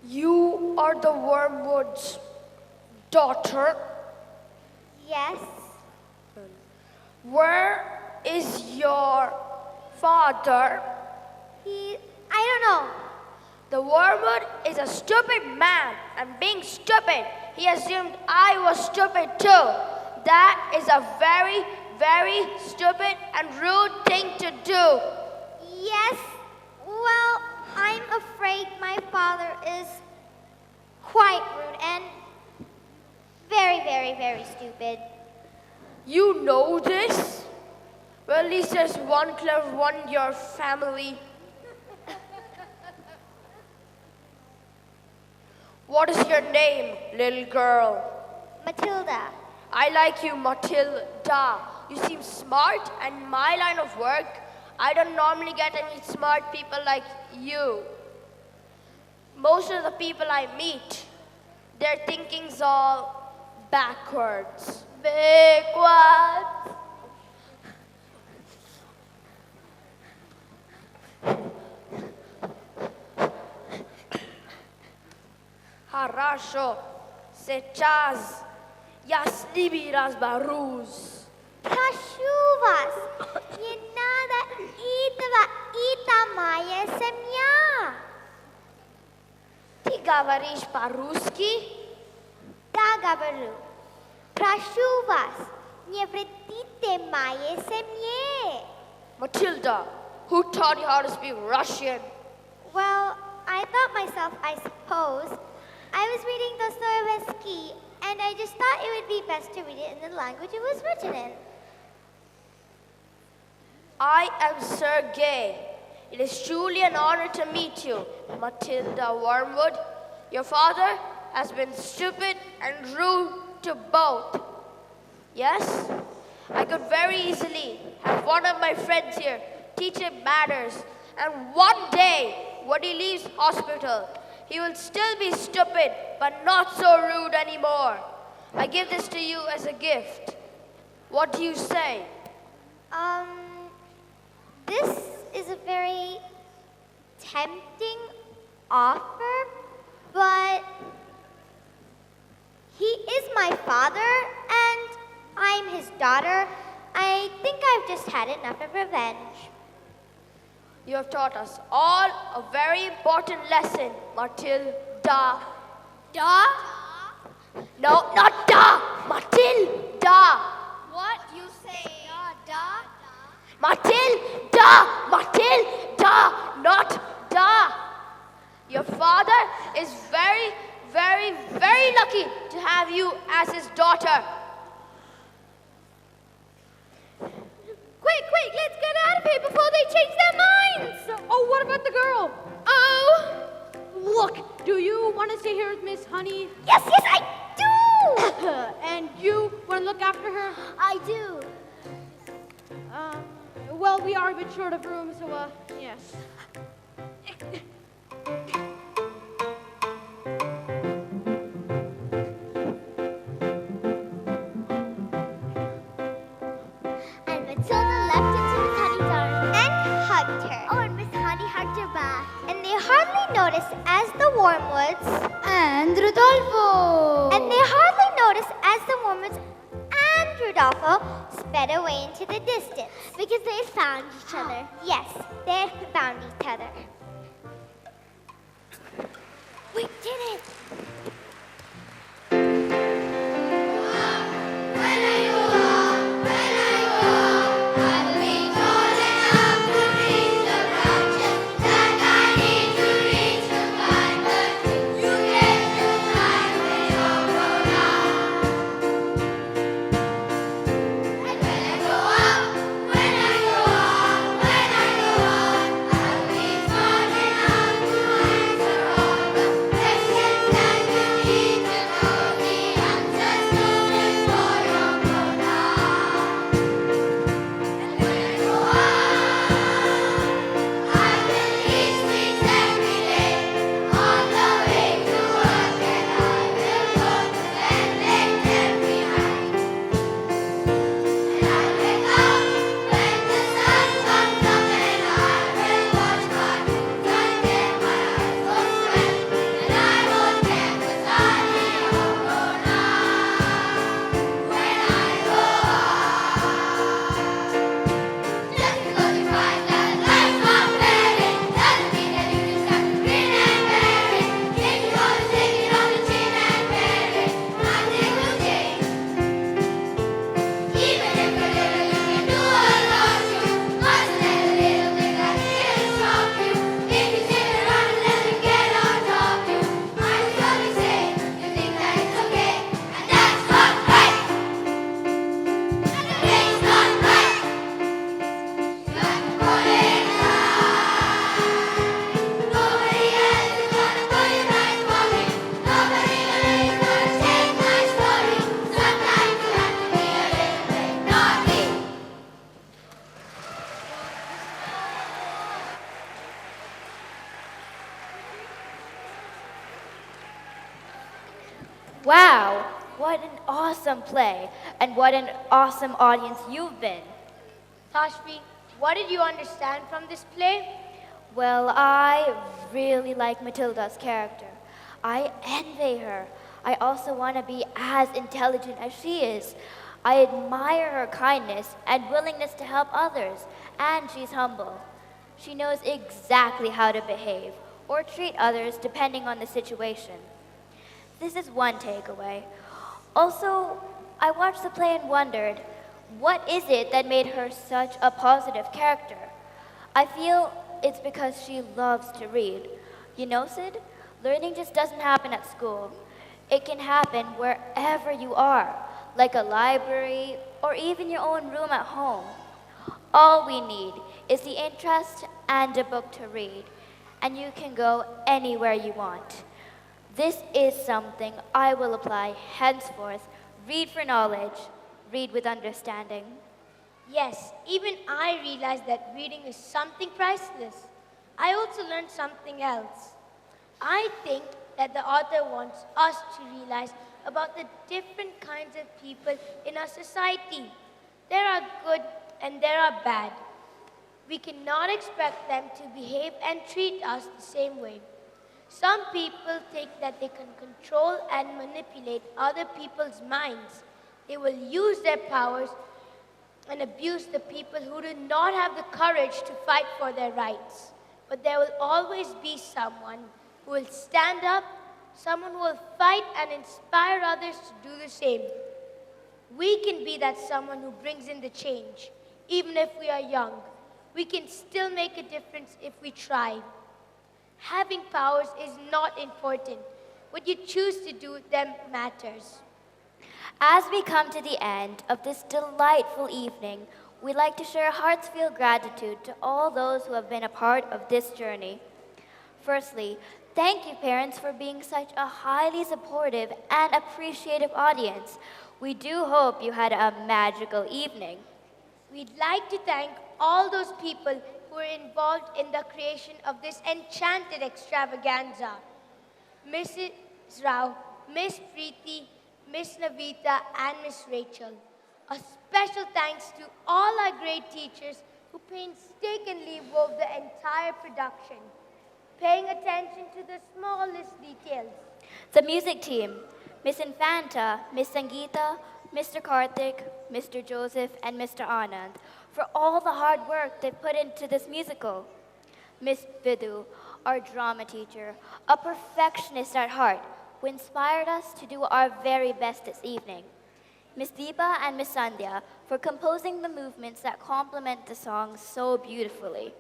You are the Wormwood's daughter. Yes. Where is your father? I don't know. The Wormwood is a stupid man, and being stupid, he assumed I was stupid too. That is a very, very stupid and rude thing to do. Yes. Well, I'm afraid my father is quite rude and very, very, very stupid. You know this? Well, at least there's one clever one in your family. What is your name, little girl? Matilda. I like you, Matilda. You seem smart, and in my line of work, I don't normally get any smart people like you. Most of the people I meet, their thinking's all backwards. Backwards. Хорошо, сейчас я сниму баруз. Прошу вас, не надо этого, это моя семья. Ты говоришь по-русски? Да, говорю. Прошу вас, не вредите моей семье. Matilda, who taught you how to speak Russian? Well, I thought myself, I suppose. I was reading Dostoevsky, and I just thought it would be best to read it in the language it was written in. I am Sergey. It is truly an honor to meet you, Matilda Wormwood. Your father has been stupid and rude to both. Yes, I could very easily have one of my friends here teach him manners, and one day, when he leaves hospital, he will still be stupid, but not so rude anymore. I give this to you as a gift. What do you say? This is a very tempting offer, but he is my father, and I'm his daughter. I think I've just had enough of revenge. You have taught us all a very important lesson, Matilda. Da? No, not da, Matilda. What you say? Da? Matilda, not da. Your father is very, very, very lucky to have you as his daughter. Quick, let's get out of here before they change their minds! Oh, what about the girl? Oh! Look, do you want to stay here with Miss Honey? Yes, I do! And you want to look after her? I do. Well, we are a bit short of room, so, yes. And Matilda leapt into Miss Honey's arms and hugged her. Oh, and Miss Honey hugged her back. And they hardly noticed as the Wormwoods And Rodolfo. And they hardly noticed as the Wormwoods and Rodolfo sped away into the distance. Because they found each other. Yes, they found each other. We did it! When I grow up, I'll be tall enough to Wow, what an awesome play, and what an awesome audience you've been. Tashvi, what did you understand from this play? Well, I really like Matilda's character. I envy her. I also want to be as intelligent as she is. I admire her kindness and willingness to help others, and she's humble. She knows exactly how to behave or treat others depending on the situation. This is one takeaway. Also, I watched the play and wondered, what is it that made her such a positive character? I feel it's because she loves to read. You know, Sid, learning just doesn't happen at school. It can happen wherever you are, like a library or even your own room at home. All we need is the interest and a book to read, and you can go anywhere you want. This is something I will apply henceforth. Read for knowledge, read with understanding. Yes, even I realized that reading is something priceless. I also learned something else. I think that the author wants us to realize about the different kinds of people in our society. There are good and there are bad. We cannot expect them to behave and treat us the same way. Some people think that they can control and manipulate other people's minds. They will use their powers and abuse the people who do not have the courage to fight for their rights. But there will always be someone who will stand up, someone who will fight and inspire others to do the same. We can be that someone who brings in the change. Even if we are young, we can still make a difference if we try. Having powers is not important. What you choose to do with them matters. As we come to the end of this delightful evening, we'd like to share heartfelt gratitude to all those who have been a part of this journey. Firstly, thank you, parents, for being such a highly supportive and appreciative audience. We do hope you had a magical evening. We'd like to thank all those people who were involved in the creation of this enchanted extravaganza. Mrs. Rao, Miss Preeti, Miss Navita, and Miss Rachel. A special thanks to all our great teachers who painstakingly wove the entire production, paying attention to the smallest details. The music team, Miss Infanta, Miss Sangeeta, Mr. Karthik, Mr. Joseph, and Mr. Anand, for all the hard work they put into this musical. Miss Vidhu, our drama teacher, a perfectionist at heart, who inspired us to do our very best this evening. Miss Deepa and Miss Sandhya for composing the movements that complement the song so beautifully.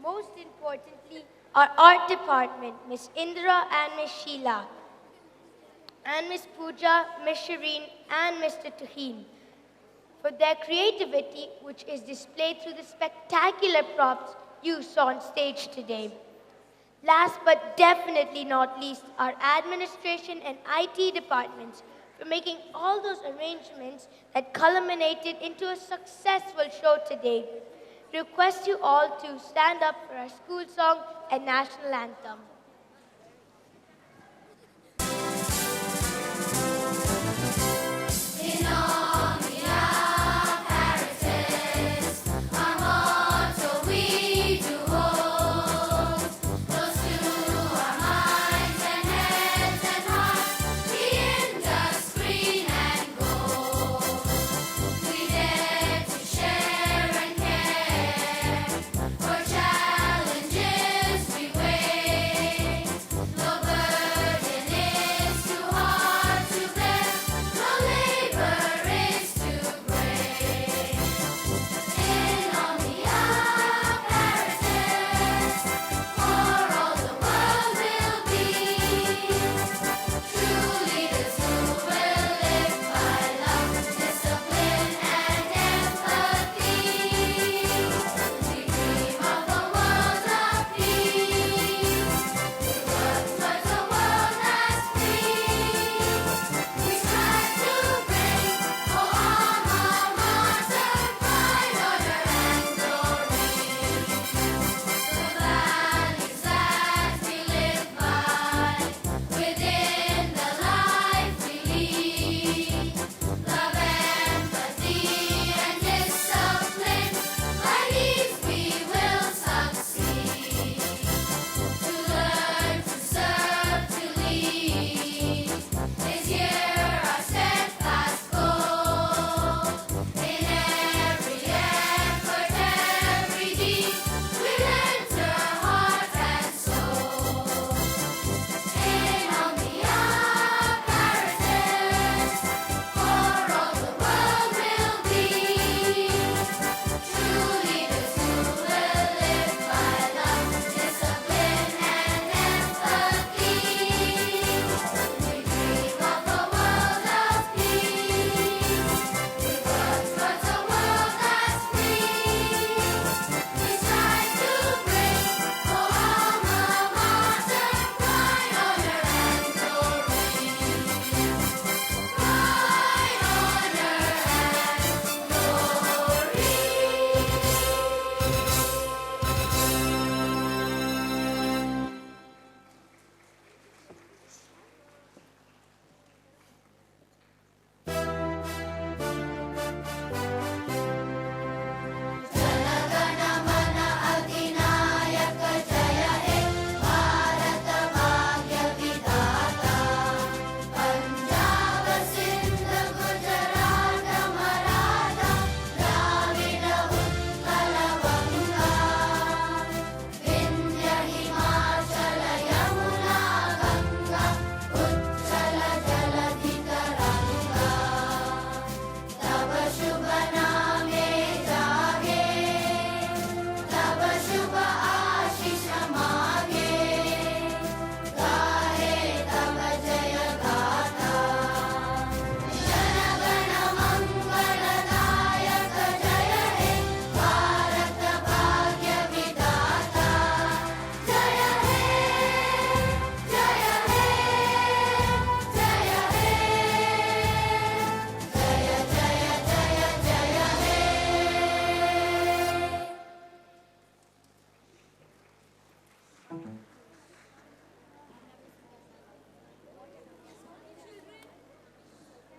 Most importantly, our art department, Miss Indra and Miss Sheila, and Miss Pooja, Miss Shireen, and Mr. Tuheen, for their creativity, which is displayed through the spectacular props you saw on stage today. Last but definitely not least, our administration and IT departments for making all those arrangements that culminated into a successful show today. Request you all to stand up for our school song and national anthem.